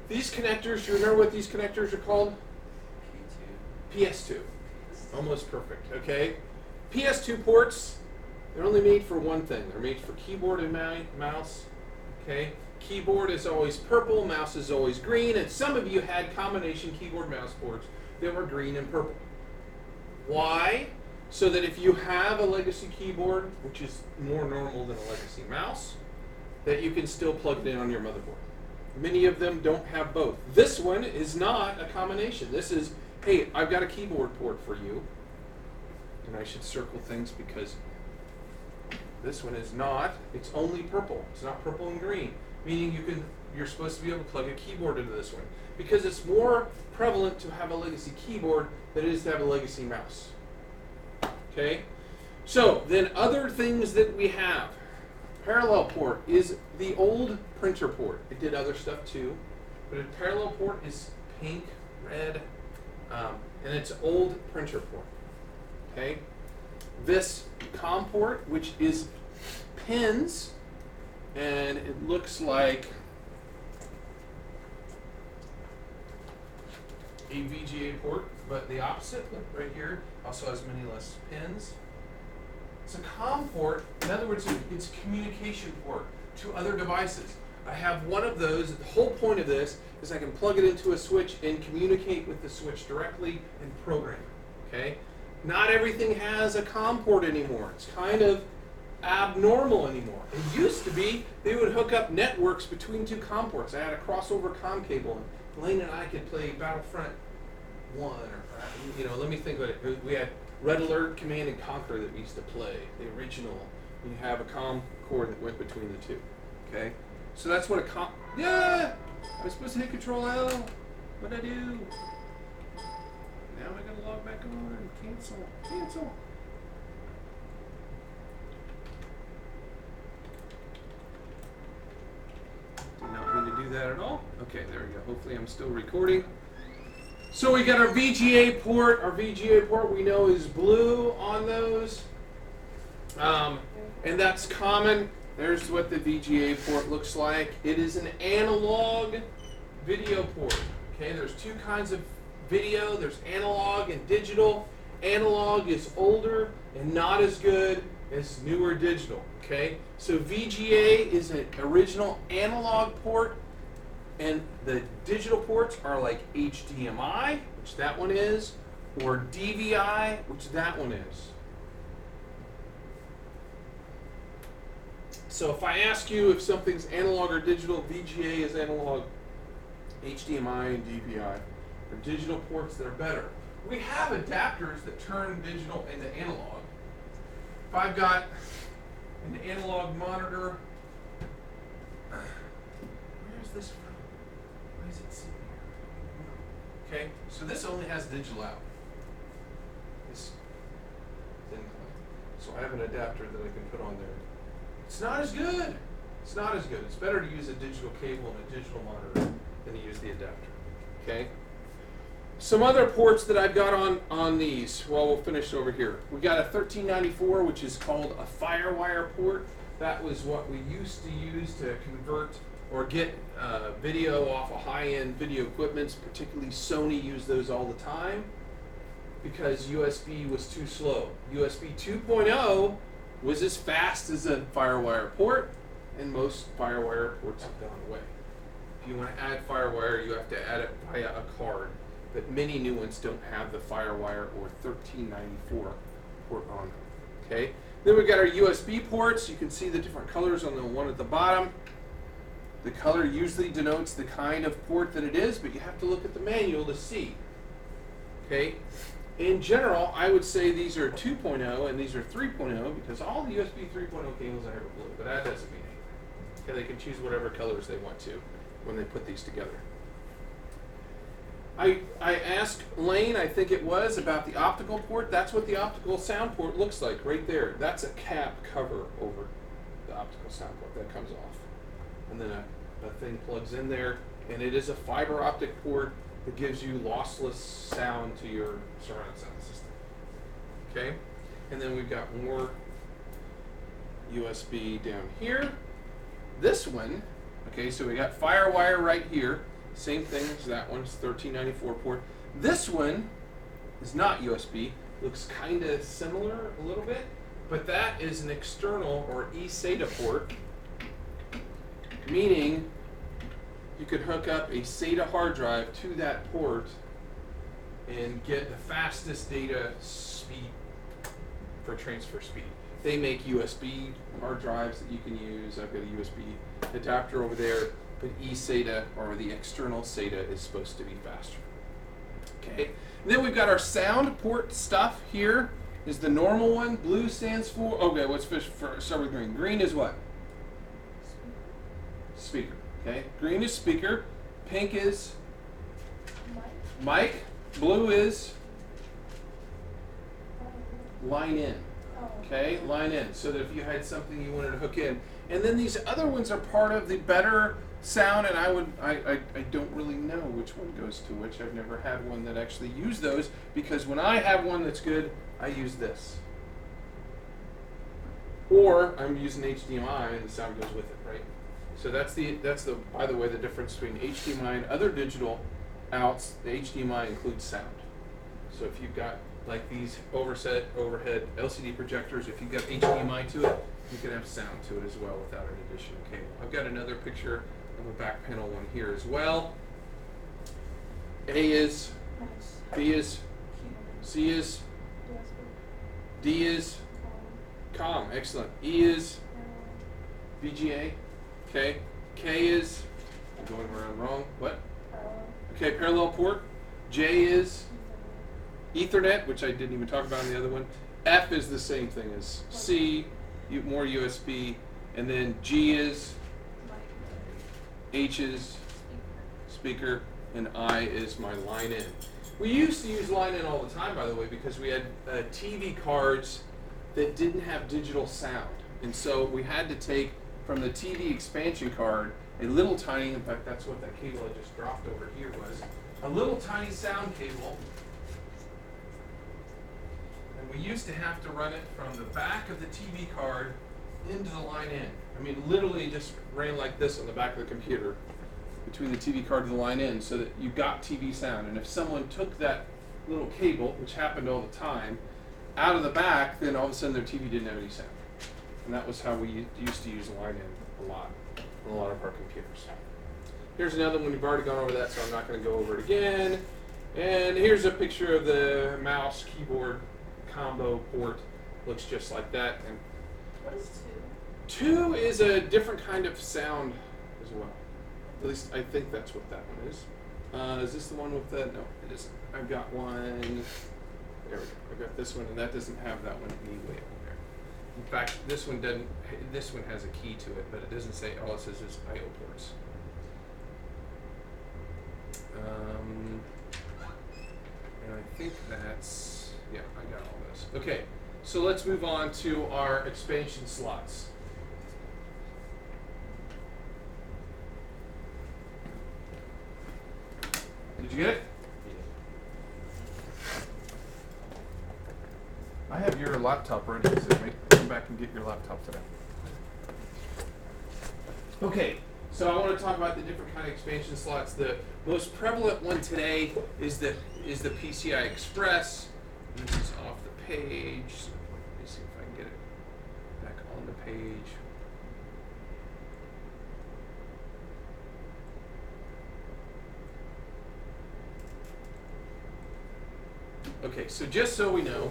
These connectors, you remember what these connectors are called? PS2. Almost perfect, okay? PS2 ports, they're only made for one thing. They're made for keyboard and mouse, okay? Keyboard is always purple, mouse is always green, and some of you had combination keyboard mouse ports that were green and purple. Why? So that if you have a legacy keyboard, which is more normal than a legacy mouse, that you can still plug it in on your motherboard. Many of them don't have both. This one is not a combination. This is, hey, I've got a keyboard port for you. And I should circle things because this one is not, it's only purple. It's not purple and green. Meaning you're supposed to be able to plug a keyboard into this one. Because it's more prevalent to have a legacy keyboard than it is to have a legacy mouse. Okay? So, then other things that we have. Parallel port is the old printer port. It did other stuff too. But a parallel port is pink, red, and it's old printer port. Okay? This COM port, which is pins, and it looks like a VGA port, but the opposite, look right here, also has many less pins. It's a COM port. In other words, it's a communication port to other devices. I have one of those. The whole point of this is I can plug it into a switch and communicate with the switch directly and program it. Okay? Not everything has a COM port anymore. It's kind of abnormal anymore. It used to be they would hook up networks between two COM ports. I had a crossover COM cable, and Lane and I could play Battlefront 1, or let me think of it. We had Red Alert, Command and Conquer that we used to play, the original. You have a COM cord that went between the two. Okay? So that's what a COM. Yeah! I was supposed to hit Control L. What'd I do? Now I gotta log back on and cancel. Cancel. Did not mean to do that at all. Okay, there we go. Hopefully I'm still recording. So we got our VGA port. Our VGA port we know is blue on those. And that's common. There's what the VGA port looks like. It is an analog video port. Okay, there's two kinds of video. There's analog and digital. Analog is older and not as good as newer digital. Okay, so VGA is an original analog port, and the digital ports are like HDMI, which that one is, or DVI, which that one is. So if I ask you if something's analog or digital, VGA is analog, HDMI and DVI are digital ports that are better. We have adapters that turn digital into analog. If I've got an analog monitor, where's this from? Why is it sitting here? Okay, so this only has digital out. This thin clip. So I have an adapter that I can put on there. It's not as good. It's not as good. It's better to use a digital cable and a digital monitor than to use the adapter. Okay? Some other ports that I've got on these, well, we'll finish over here. We got a 1394, which is called a FireWire port. That was what we used to use to convert or get video off of high-end video equipments, particularly Sony used those all the time because USB was too slow. USB 2.0 was as fast as a FireWire port, and most FireWire ports have gone away. If you want to add FireWire, you have to add it via a card, but many new ones don't have the FireWire or 1394 port on them. Okay. Then we've got our USB ports. You can see the different colors on the one at the bottom. The color usually denotes the kind of port that it is, but you have to look at the manual to see. Okay. In general, I would say these are 2.0 and these are 3.0 because all the USB 3.0 cables I have are blue, but that doesn't mean anything. Okay, they can choose whatever colors they want to when they put these together. I asked Lane, I think it was, about the optical port. That's what the optical sound port looks like right there. That's a cap cover over the optical sound port that comes off. And then a thing plugs in there, and it is a fiber optic port that gives you lossless sound to your surround sound system. Okay? And then we've got more USB down here. This one, okay, so we got FireWire right here. Same thing as that one, it's 1394 port. This one is not USB, looks kind of similar a little bit, but that is an external or eSATA port, meaning you could hook up a SATA hard drive to that port and get the fastest data speed for transfer speed. They make USB hard drives that you can use. I've got a USB adapter over there, but eSATA or the external SATA is supposed to be faster. Okay, and then we've got our sound port stuff here. Is the normal one. Blue stands for, okay, let's start with green. Green is what? Speaker. Okay, green is speaker, pink is mic, blue is line in. Okay, line in, so that if you had something you wanted to hook in. And then these other ones are part of the better sound, and I don't really know which one goes to which. I've never had one that actually used those, because when I have one that's good, I use this. Or I'm using HDMI and the sound goes with it, right? So that's the by the way, the difference between HDMI and other digital outs. The HDMI includes sound. So if you've got like these overhead LCD projectors, if you've got HDMI to it, you can have sound to it as well without an additional cable. I've got another picture of a back panel one here as well. A is, B is, C is, D is, COM, excellent. E is VGA, okay. K is, I'm going around wrong, what? Okay, parallel port. J is Ethernet, which I didn't even talk about in the other one. F is the same thing as C, more USB, and then G is, H is speaker, and I is my line in. We used to use line in all the time, by the way, because we had TV cards that didn't have digital sound. And so we had to take from the TV expansion card a little tiny, in fact that's what that cable I just dropped over here was, a little tiny sound cable. And we used to have to run it from the back of the TV card into the line in. I mean, literally just ran like this on the back of the computer between the TV card and the line in so that you got TV sound. And if someone took that little cable, which happened all the time, out of the back, then all of a sudden their TV didn't have any sound. And that was how we used to use line in a lot of our computers. Here's another one. We've already gone over that, so I'm not going to go over it again. And here's a picture of the mouse keyboard combo port. Looks just like that. And What is 2? 2 is a different kind of sound as well. At least I think that's what that one is. Is this the one with the? No, it isn't. I've got one. There we go. I've got this one, and that doesn't have that one anyway on there. In fact, this one doesn't. This one has a key to it, but it doesn't say. All it says is I/O ports. And I think that's, yeah, I got all those. Okay, so let's move on to our expansion slots. Did you get it? I have your laptop ready, so come back and get your laptop today. Okay, so I want to talk about the different kind of expansion slots. The most prevalent one today is the PCI Express. And this is off the page. So let me see if I can get it back on the page. Okay, so just so we know,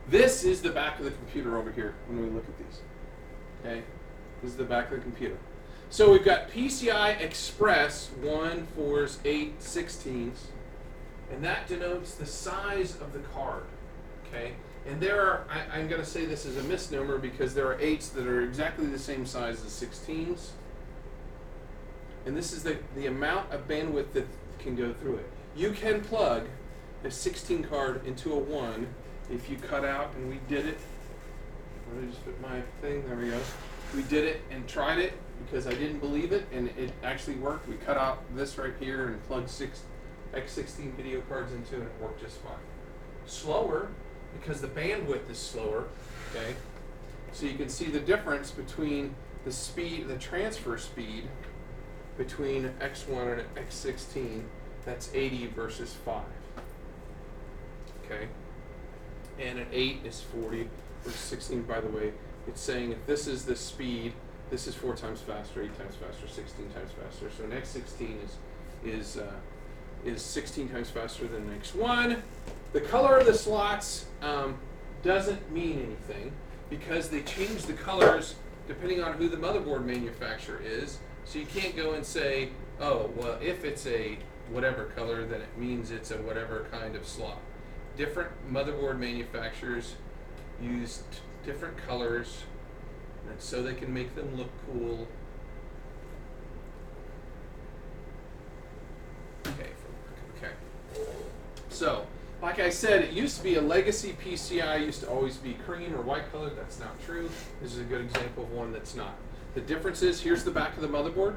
this is the back of the computer over here when we look at these. Okay, this is the back of the computer. So we've got PCI Express 1, 4s, 8, 16s, and that denotes the size of the card. Okay, and there are, I'm going to say this is a misnomer because there are 8s that are exactly the same size as 16s, and this is the amount of bandwidth that can go through it. You can plug a 16 card into a 1 if you cut out, and we did it. Let me just put my thing, there we go. We did it and tried it because I didn't believe it, and it actually worked. We cut out this right here and plugged 6 X16 video cards into it, and it worked just fine. Slower because the bandwidth is slower, okay? So you can see the difference between the speed, the transfer speed between X1 and X16. That's 80 versus 5. Okay, and an 8 is 40 versus 16. By the way, it's saying if this is the speed, this is 4 times faster, 8 times faster, 16 times faster. So an X16 is 16 times faster than an X1. The color of the slots doesn't mean anything because they change the colors depending on who the motherboard manufacturer is. So you can't go and say, oh, well, if it's a whatever color, then it means it's a whatever kind of slot. Different motherboard manufacturers use different colors so they can make them look cool. Okay. So, like I said, it used to be a legacy PCI, used to always be cream or white colored. That's not true. This is a good example of one that's not. The difference is, here's the back of the motherboard.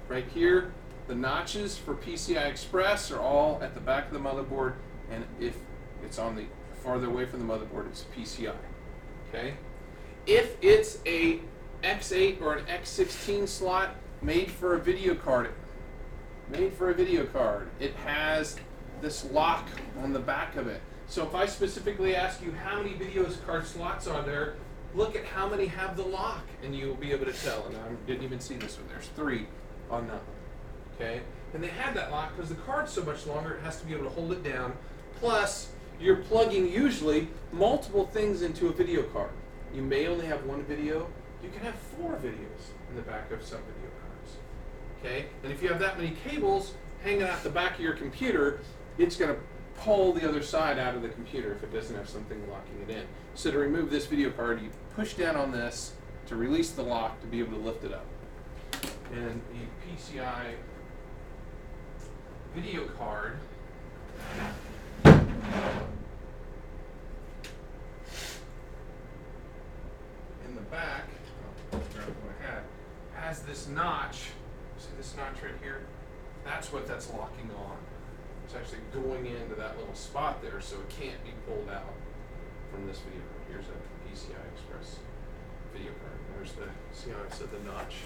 Right here, the notches for PCI Express are all at the back of the motherboard, and if it's on the farther away from the motherboard, it's PCI. Okay? If it's a X8 or an X16 slot made for a video card, it has this lock on the back of it. So if I specifically ask you how many video card slots are there, look at how many have the lock, and you'll be able to tell. And I didn't even see this one. There's 3 on that one. Okay? And they have that lock because the card's so much longer, it has to be able to hold it down. Plus, you're plugging usually multiple things into a video card. You may only have 1 video. You can have 4 videos in the back of some video cards. Okay? And if you have that many cables hanging out the back of your computer, it's going to pull the other side out of the computer if it doesn't have something locking it in. So to remove this video card, you push down on this to release the lock to be able to lift it up. And the PCI video card in the back, has this notch. See this notch right here? That's what that's locking on. It's actually going into that little spot there, so it can't be pulled out from this video card. Here's a PCI Express video card. There's the, see how I said the notch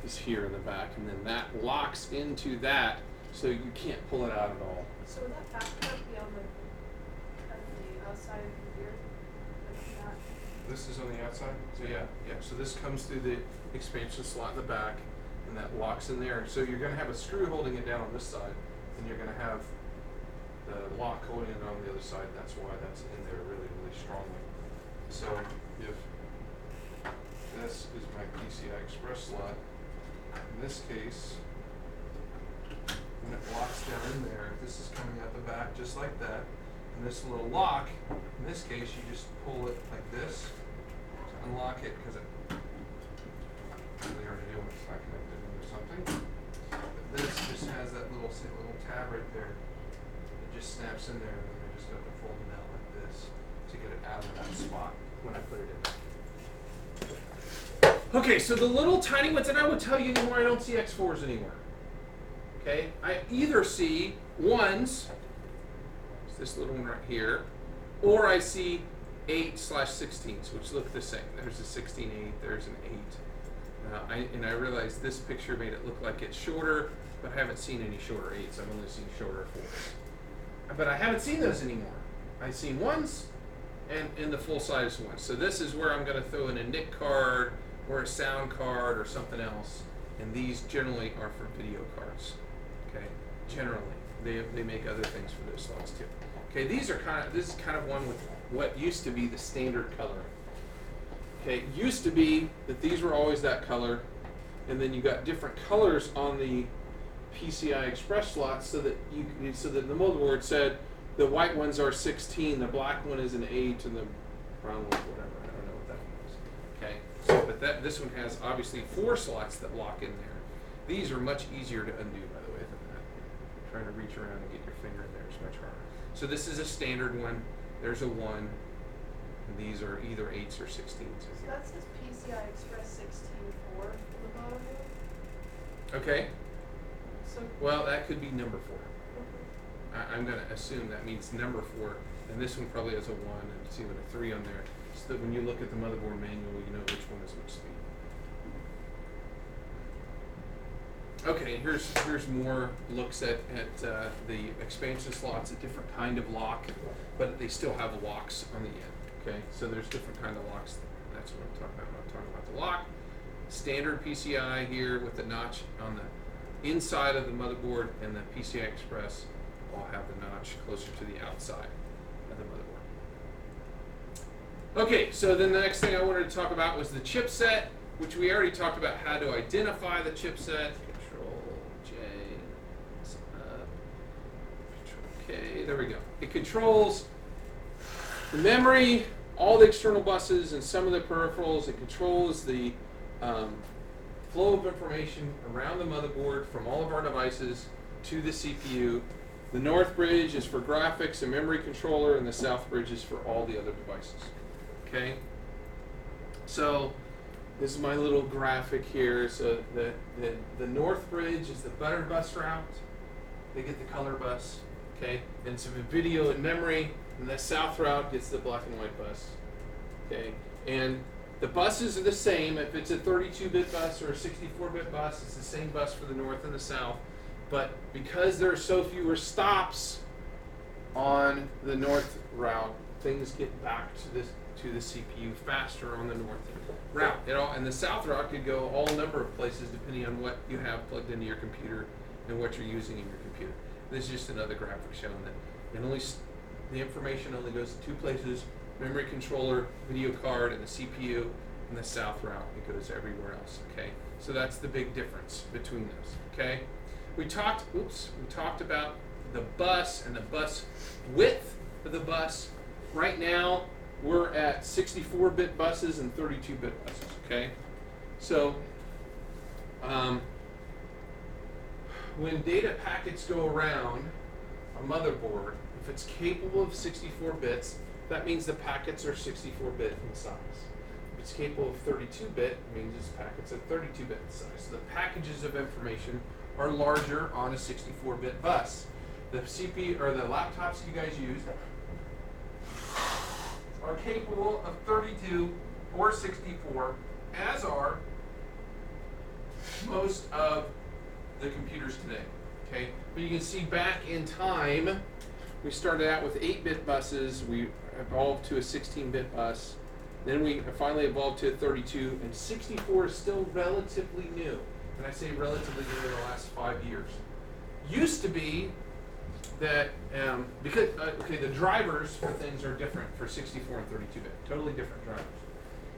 is here in the back, and then that locks into that, so you can't pull it out at all. So would that back part be on the outside of the computer? Like that? This is on the outside? So yeah. So this comes through the expansion slot in the back, and that locks in there. So you're going to have a screw holding it down on this side, and you're going to have lock going in on the other side. That's why that's in there really, really strongly. So if this is my PCI Express slot, in this case, when it locks down in there, this is coming out the back just like that. And this little lock, in this case, you just pull it like this to unlock it because it's really hard to do when it's not connected or something. But this just has that little tab right there. It just snaps in there, and then I just have to fold it out like this to get it out of that spot when I put it in there. Okay, so the little tiny ones, and I would tell you anymore, I don't see X4s anymore. Okay, I either see ones, it's this little one right here, or I see 8/16s, which look the same. There's a 16/8, there's an 8. And I realized this picture made it look like it's shorter, but I haven't seen any shorter 8s. I've only seen shorter 4s. But I haven't seen those anymore. I've seen ones and the full-size ones. So this is where I'm going to throw in a NIC card or a sound card or something else. And these generally are for video cards. Okay, generally. They make other things for those slots too. Okay, this is kind of one with what used to be the standard coloring. Okay, it used to be that these were always that color, and then you got different colors on the PCI Express slots so that the motherboard said the white ones are 16, the black one is an 8, and the brown one whatever. I don't know what that one was. Okay, so but this one has obviously 4 slots that lock in there. These are much easier to undo, by the way, than that. Trying to reach around and get your finger in there is much harder. So this is a standard one. There's a 1. And these are either 8s or 16s. So that says PCI Express 16.4 on the bottom here. Okay. So Well, that could be number 4. I'm going to assume that means number 4, and this one probably has a 1 and see with a 3 on there, so that when you look at the motherboard manual, you know which one is which speed. Okay, here's more looks at the expansion slots, a different kind of lock, but they still have locks on the end. Okay, so there's different kind of locks. That's what I'm talking about. I'm talking about the lock. Standard PCI here with the notch on the inside of the motherboard, and the PCI Express all have the notch closer to the outside of the motherboard. Okay, so then the next thing I wanted to talk about was the chipset, which we already talked about how to identify the chipset. Control J, Control K, there we go. It controls the memory, all the external buses, and some of the peripherals. It controls the flow of information around the motherboard from all of our devices to the CPU. The north bridge is for graphics and memory controller, and the south bridge is for all the other devices. Okay? So this is my little graphic here. So the north bridge is the butter bus route. They get the color bus. Okay? And so the video and memory, and the south route gets the black and white bus. Okay? And the buses are the same. If it's a 32-bit bus or a 64-bit bus, it's the same bus for the north and the south. But because there are so fewer stops on the north route, things get back to the CPU faster on the north route. And the south route could go all number of places depending on what you have plugged into your computer and what you're using in your computer. This is just another graphic showing that the information only goes to 2 places: memory controller, video card, and the CPU. And the south route, it goes everywhere else. Okay, so that's the big difference between those. Okay. We talked about the bus and the bus width of the bus. Right now, we're at 64-bit buses and 32-bit buses, okay? So, when data packets go around a motherboard, if it's capable of 64 bits, that means the packets are 64-bit in size. If it's capable of 32-bit, it means its packets are 32-bit in size. So the packages of information are larger on a 64-bit bus. The CPU or the laptops you guys use are capable of 32 or 64, as are most of the computers today. Okay, but you can see back in time, we started out with 8-bit buses. We evolved to a 16-bit bus. Then we finally evolved to a 32, and 64 is still relatively new. And I say relatively new in the last 5 years. Used to be that because okay, the drivers for things are different for 64 and 32-bit, totally different drivers.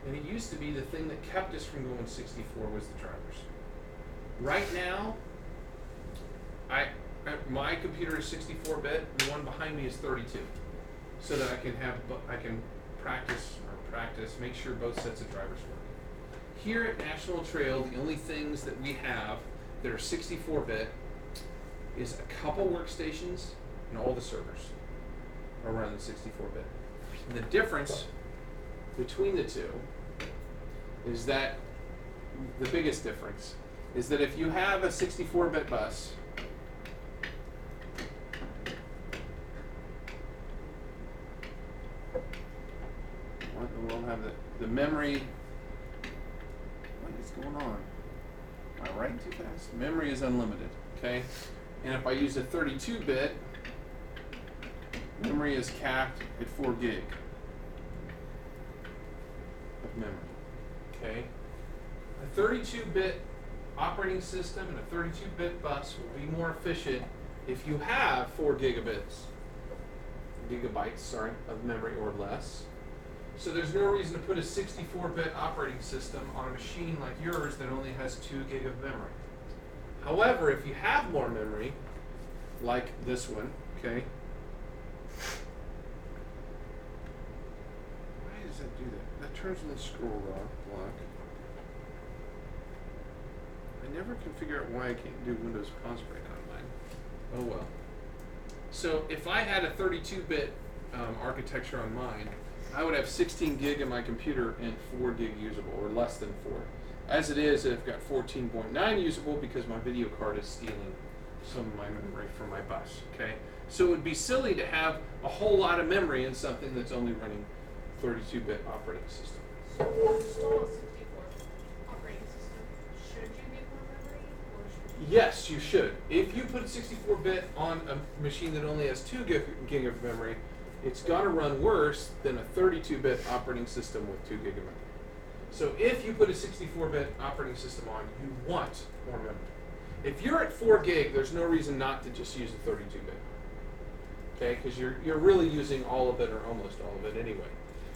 And it used to be the thing that kept us from going 64 was the drivers. Right now, my computer is 64-bit. The one behind me is 32, so that I can practice, make sure both sets of drivers work. Here at National Trail, the only things that we have that are 64-bit is a couple workstations and all the servers are running 64-bit. And the difference between the two is that the biggest difference is that if you have a 64-bit bus, we'll have the memory. What is going on? Am I writing too fast? Memory is unlimited, okay? And if I use a 32-bit, memory is capped at 4 gig of memory, okay? A 32-bit operating system and a 32-bit bus will be more efficient if you have 4 gigabytes of memory or less. So there's no reason to put a 64-bit operating system on a machine like yours that only has 2 gig of memory. However, if you have more memory, like this one, okay? Why does that do that? That turns on the scroll block. I never can figure out why I can't do Windows pause break on mine. Oh well. So if I had a 32-bit architecture on mine, I would have 16 gig in my computer and 4 gig usable, or less than 4. As it is, I've got 14.9 usable because my video card is stealing some of my memory from my bus, okay? So it would be silly to have a whole lot of memory in something that's only running 32-bit operating system. So if you install a 64 operating system, should you get more memory, or should you? Yes, you should. If you put 64-bit on a machine that only has 2 gig of memory, it's going to run worse than a 32-bit operating system with 2 gig of memory. So if you put a 64-bit operating system on, you want more memory. If you're at 4 gig, there's no reason not to just use a 32-bit. Okay, because you're really using all of it or almost all of it anyway.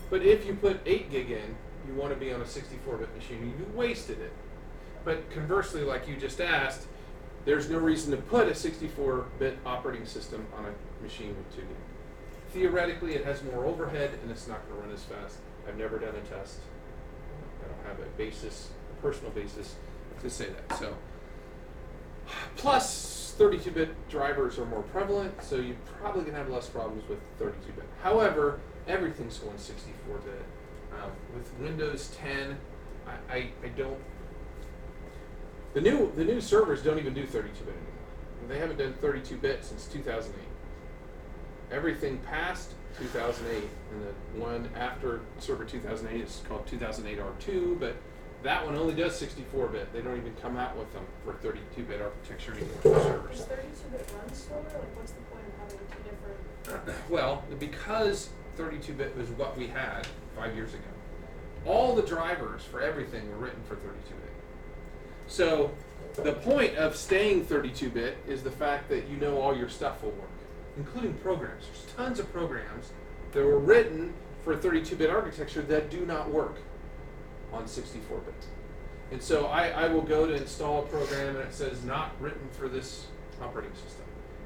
But if you put 8 gig in, you want to be on a 64-bit machine. You wasted it. But conversely, like you just asked, there's no reason to put a 64-bit operating system on a machine with 2 gig. Theoretically, it has more overhead and it's not going to run as fast. I've never done a test. I don't have a personal basis to say that. So, plus 32-bit drivers are more prevalent, so you're probably going to have less problems with 32-bit. However, everything's going 64-bit. With Windows 10, I don't. The new servers don't even do 32-bit anymore. They haven't done 32-bit since 2008. Everything past 2008, and the one after server 2008 is called 2008 R2, but that one only does 64-bit. They don't even come out with them for 32-bit architecture anymore for servers. Does 32-bit run slower? Like, what's the point of having two different? Well, because 32-bit was what we had 5 years ago, all the drivers for everything were written for 32-bit. So the point of staying 32-bit is the fact that you know all your stuff will work, including programs. There's tons of programs that were written for 32-bit architecture that do not work on 64-bit. And so I will go to install a program and it says not written for this operating system.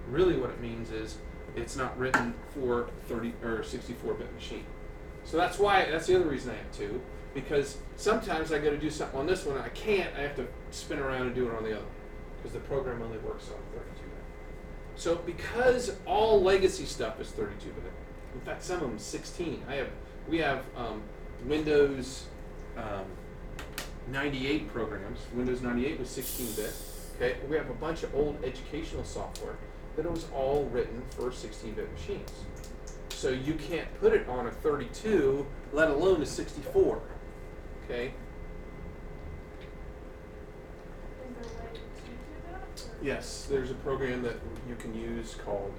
Really what it means is it's not written for 30 or 64-bit machine. So that's the other reason I have two, because sometimes I go to do something on this one and I can't, I have to spin around and do it on the other, because the program only works on 32-bit. So because all legacy stuff is 32-bit, in fact some of them 16. We have Windows 98 programs. Windows 98 was 16-bit. Okay, we have a bunch of old educational software that was all written for 16-bit machines. So you can't put it on a 32, let alone a 64. Okay. Is there a way to do that? Or? Yes, there's a program that you can use called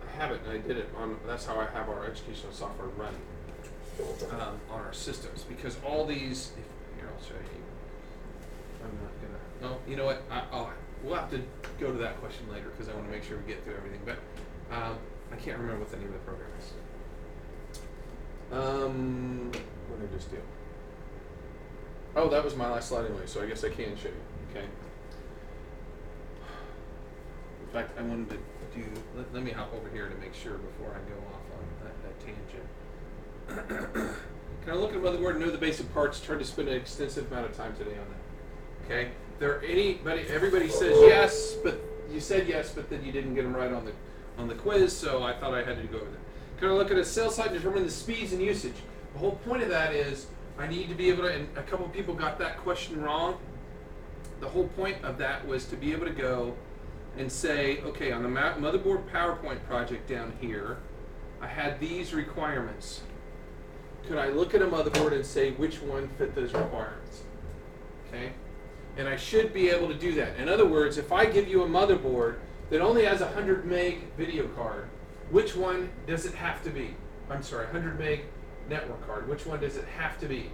I have it and I did it on, that's how I have our educational software running. on our systems, because all these, here, I'll show you. I'm not gonna, oh, you know what, we'll have to go to that question later, because I want to make sure we get through everything, but I can't remember what the name of the program is. What did I just do? Oh, that was my last slide anyway, so I guess I can show you, okay? In fact, I wanted to do, let me hop over here to make sure before I go off on that tangent. Can I look at motherboard and know the basic parts? Tried to spend an extensive amount of time today on that. Okay? Everybody says yes, but you said yes, but then you didn't get them right on the quiz, so I thought I had to go over that. Can I look at a cell site and determine the speeds and usage? The whole point of that is I need to be able to, and a couple of people got that question wrong. The whole point of that was to be able to go and say, okay, on the motherboard PowerPoint project down here, I had these requirements. Could I look at a motherboard and say which one fit those requirements? Okay? And I should be able to do that. In other words, if I give you a motherboard that only has a 100 meg video card, which one does it have to be? I'm sorry, 100 meg network card. Which one does it have to be?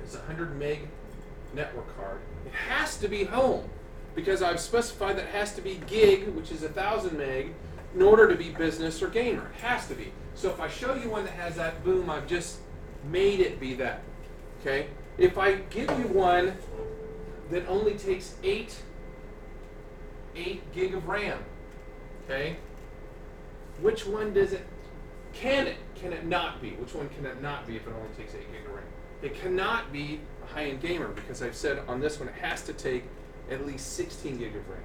It's a 100 meg network card. It has to be home, because I've specified that it has to be gig, which is 1,000 meg, in order to be business or gamer. It has to be. So if I show you one that has that, boom, I've just made it be that. Okay? If I give you one that only takes 8 gig of RAM, okay? Which one does it, can it not be? Which one can it not be if it only takes 8 gig of RAM? It cannot be a high-end gamer, because I've said on this one it has to take at least 16 gig of RAM.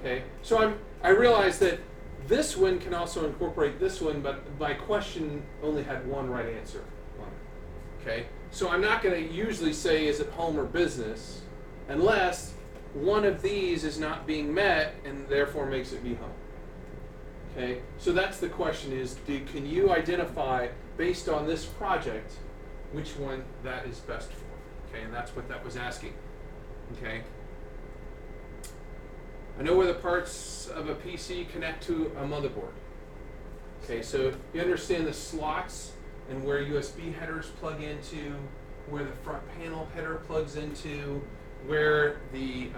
Okay, so I realize that this one can also incorporate this one, but my question only had one right answer on it. Okay, so I'm not going to usually say is it home or business, unless one of these is not being met and therefore makes it be home. Okay, so that's the question: is can you identify based on this project which one that is best for? Okay, and that's what that was asking. Okay. I know where the parts of a PC connect to a motherboard. Okay, so you understand the slots and where USB headers plug into, where the front panel header plugs into, where the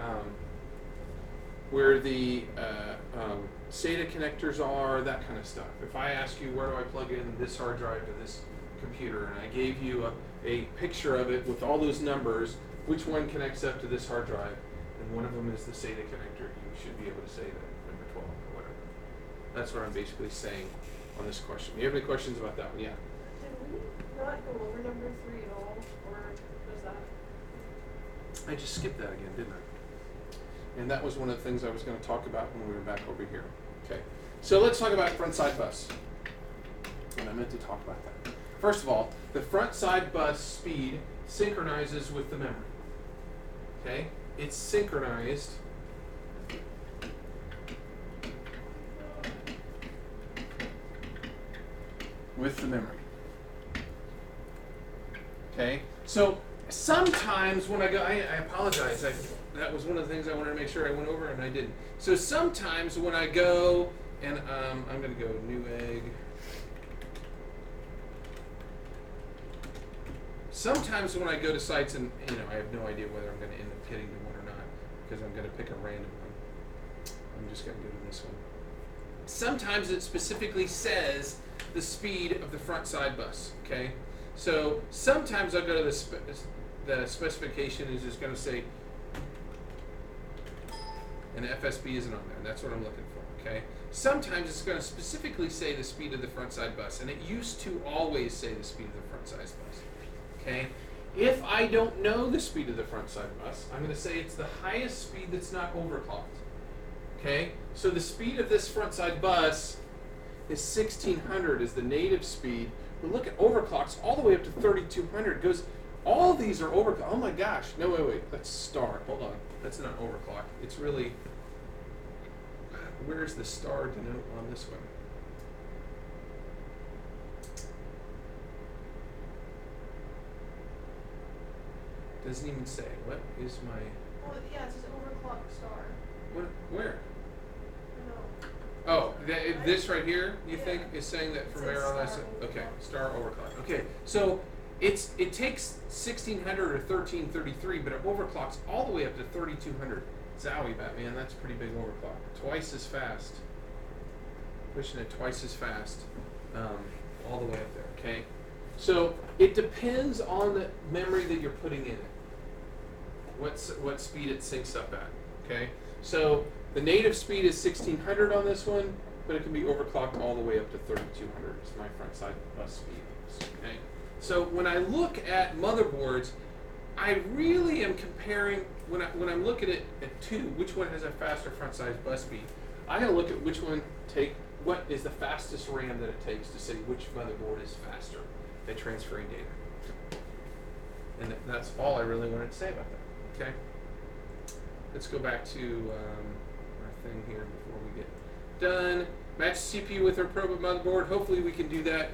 SATA connectors are, that kind of stuff. If I ask you where do I plug in this hard drive to this computer, and I gave you a picture of it with all those numbers, which one connects up to this hard drive? And one of them is the SATA connector. You should be able to say that, number 12 or whatever. That's what I'm basically saying on this question. You have any questions about that one? Yeah. Did we not go over number 3 at all, or was that? I just skipped that again, didn't I? And that was one of the things I was going to talk about when we were back over here. Okay. So let's talk about front side bus. And I meant to talk about that. First of all, the front side bus speed synchronizes with the memory. Okay? It's synchronized with the memory. Okay? So sometimes when I go, I apologize, that was one of the things I wanted to make sure I went over and I didn't. So sometimes when I go, and I'm going to go new egg. Sometimes when I go to sites and I have no idea whether I'm going to end up getting to one or not, because I'm going to pick a random one. I'm just going to go to this one. Sometimes it specifically says the speed of the front side bus. Okay, so sometimes I'll go to the specification is just going to say, and the FSB isn't on there, and that's what I'm looking for. Okay, sometimes it's going to specifically say the speed of the front side bus, and it used to always say the speed of the front side bus. Okay, if I don't know the speed of the front side bus, I'm going to say it's the highest speed that's not overclocked. Okay, so the speed of this front side bus is 1600 is the native speed. But look at overclocks all the way up to 3200. Goes, all these are overclocked. Oh my gosh! No, wait. That's star. Hold on. That's not overclocked. It's really. Where's the star denote on this one? Doesn't even say. What is my... Well, yeah, it says overclock star. What? Where? No. Oh, This right here, you think, is saying that from there on, okay, star overclock. Okay, so it takes 1600 or 1333, but it overclocks all the way up to 3200. Zowie, Batman, that's a pretty big overclock. Twice as fast. Pushing it twice as fast, all the way up there, okay? So it depends on the memory that you're putting in it. What speed it syncs up at, okay? So the native speed is 1600 on this one, but it can be overclocked all the way up to 3200. It's my front side bus speed, okay? So when I look at motherboards, I really am comparing, when I'm looking at two, which one has a faster front side bus speed, I'm gonna look at which one what is the fastest RAM that it takes to say which motherboard is faster at transferring data. And that's all I really wanted to say about that, okay? Let's go back to our thing here before we get done. Match CPU with our probe motherboard. Hopefully we can do that.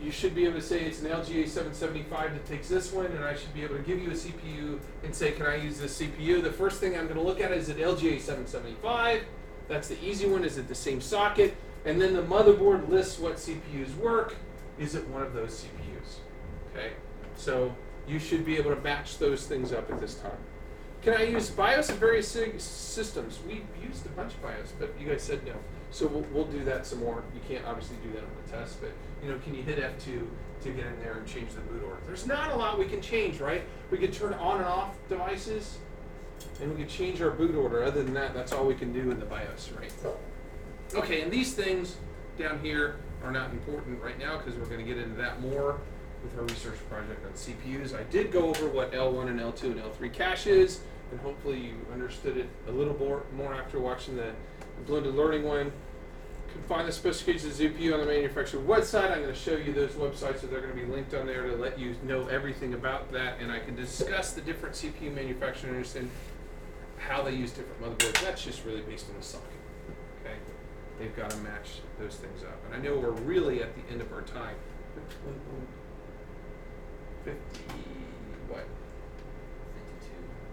You should be able to say it's an LGA 775 that takes this one, and I should be able to give you a CPU and say, can I use this CPU? The first thing I'm going to look at is an LGA 775. That's the easy one. Is it the same socket? And then the motherboard lists what CPUs work. Is it one of those CPUs? Okay. So you should be able to match those things up at this time. Can I use BIOS in various systems? We used a bunch of BIOS, but you guys said no. So we'll do that some more. You can't obviously do that on the test, but can you hit F2 to get in there and change the boot order? There's not a lot we can change, right? We could turn on and off devices, and we could change our boot order. Other than that, that's all we can do in the BIOS, right? Okay, and these things down here are not important right now because we're going to get into that more with our research project on CPUs. I did go over what L1 and L2 and L3 cache is, and hopefully you understood it a little more after watching the blended learning one. You can find the specifications of the CPU on the manufacturer website. I'm going to show you those websites, so they're going to be linked on there to let you know everything about that, and I can discuss the different CPU manufacturers and how they use different motherboards. That's just really based on the socket. Okay, they've got to match those things up, and I know we're really at the end of our time.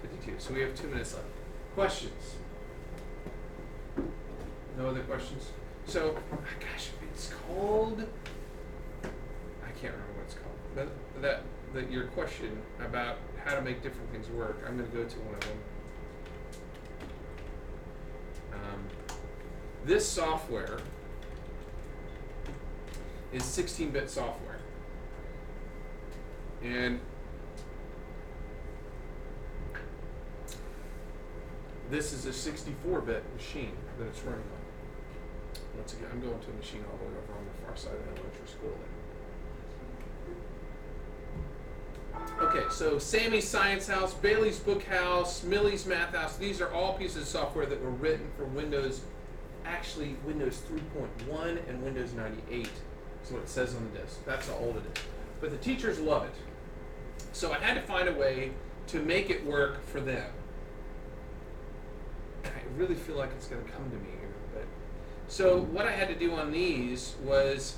52. So we have 2 minutes left. Questions? No other questions? So, gosh, it's called, I can't remember what it's called. That your question about how to make different things work, I'm going to go to one of them. This software is 16-bit software. And this is a 64-bit machine that it's running on. Once again, I'm going to a machine all the way over on the far side of the elementary school there. Okay, so Sammy's Science House, Bailey's Book House, Millie's Math House, these are all pieces of software that were written for Windows, actually Windows 3.1 and Windows 98 is what it says on the disk. That's how old it is. But the teachers love it. So I had to find a way to make it work for them. I really feel like it's going to come to me here. But so what I had to do on these was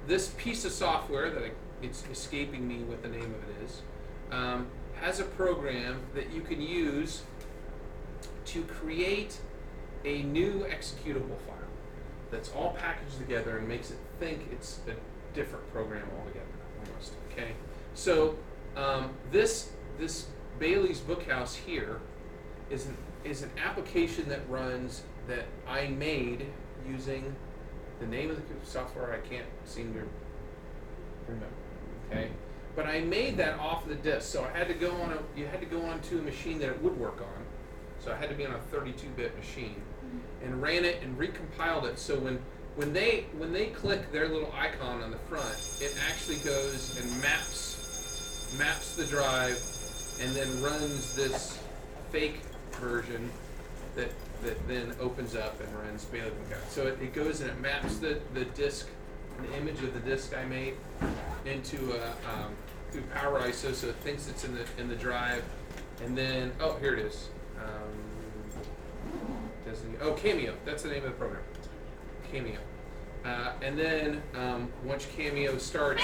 this piece of software that it's escaping me what the name of it is, has a program that you can use to create a new executable file that's all packaged together and makes it think it's a different program altogether, almost. Okay, so this Bailey's Bookhouse here is an application that runs that I made using the name of the software I can't seem to remember. Okay, but I made that off the disk, so I had to go on you had to go onto a machine that it would work on. So I had to be on a 32-bit machine, and ran it and recompiled it. So when they click their little icon on the front, it actually goes and maps the drive, and then runs this fake version that then opens up and runs Bailey Bookhouse. So it goes and it maps the disk, the image of the disk I made, into through Power ISO, so it thinks it's in the drive, and then here it is. Cameo. That's the name of the program. Cameo. And then once Cameo starts,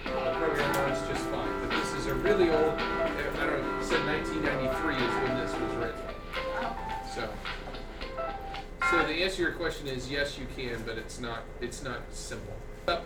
the program runs just fine. But this is a really old. I don't know. It said 1993 is when this was written. So the answer to your question is yes, you can, but it's not simple.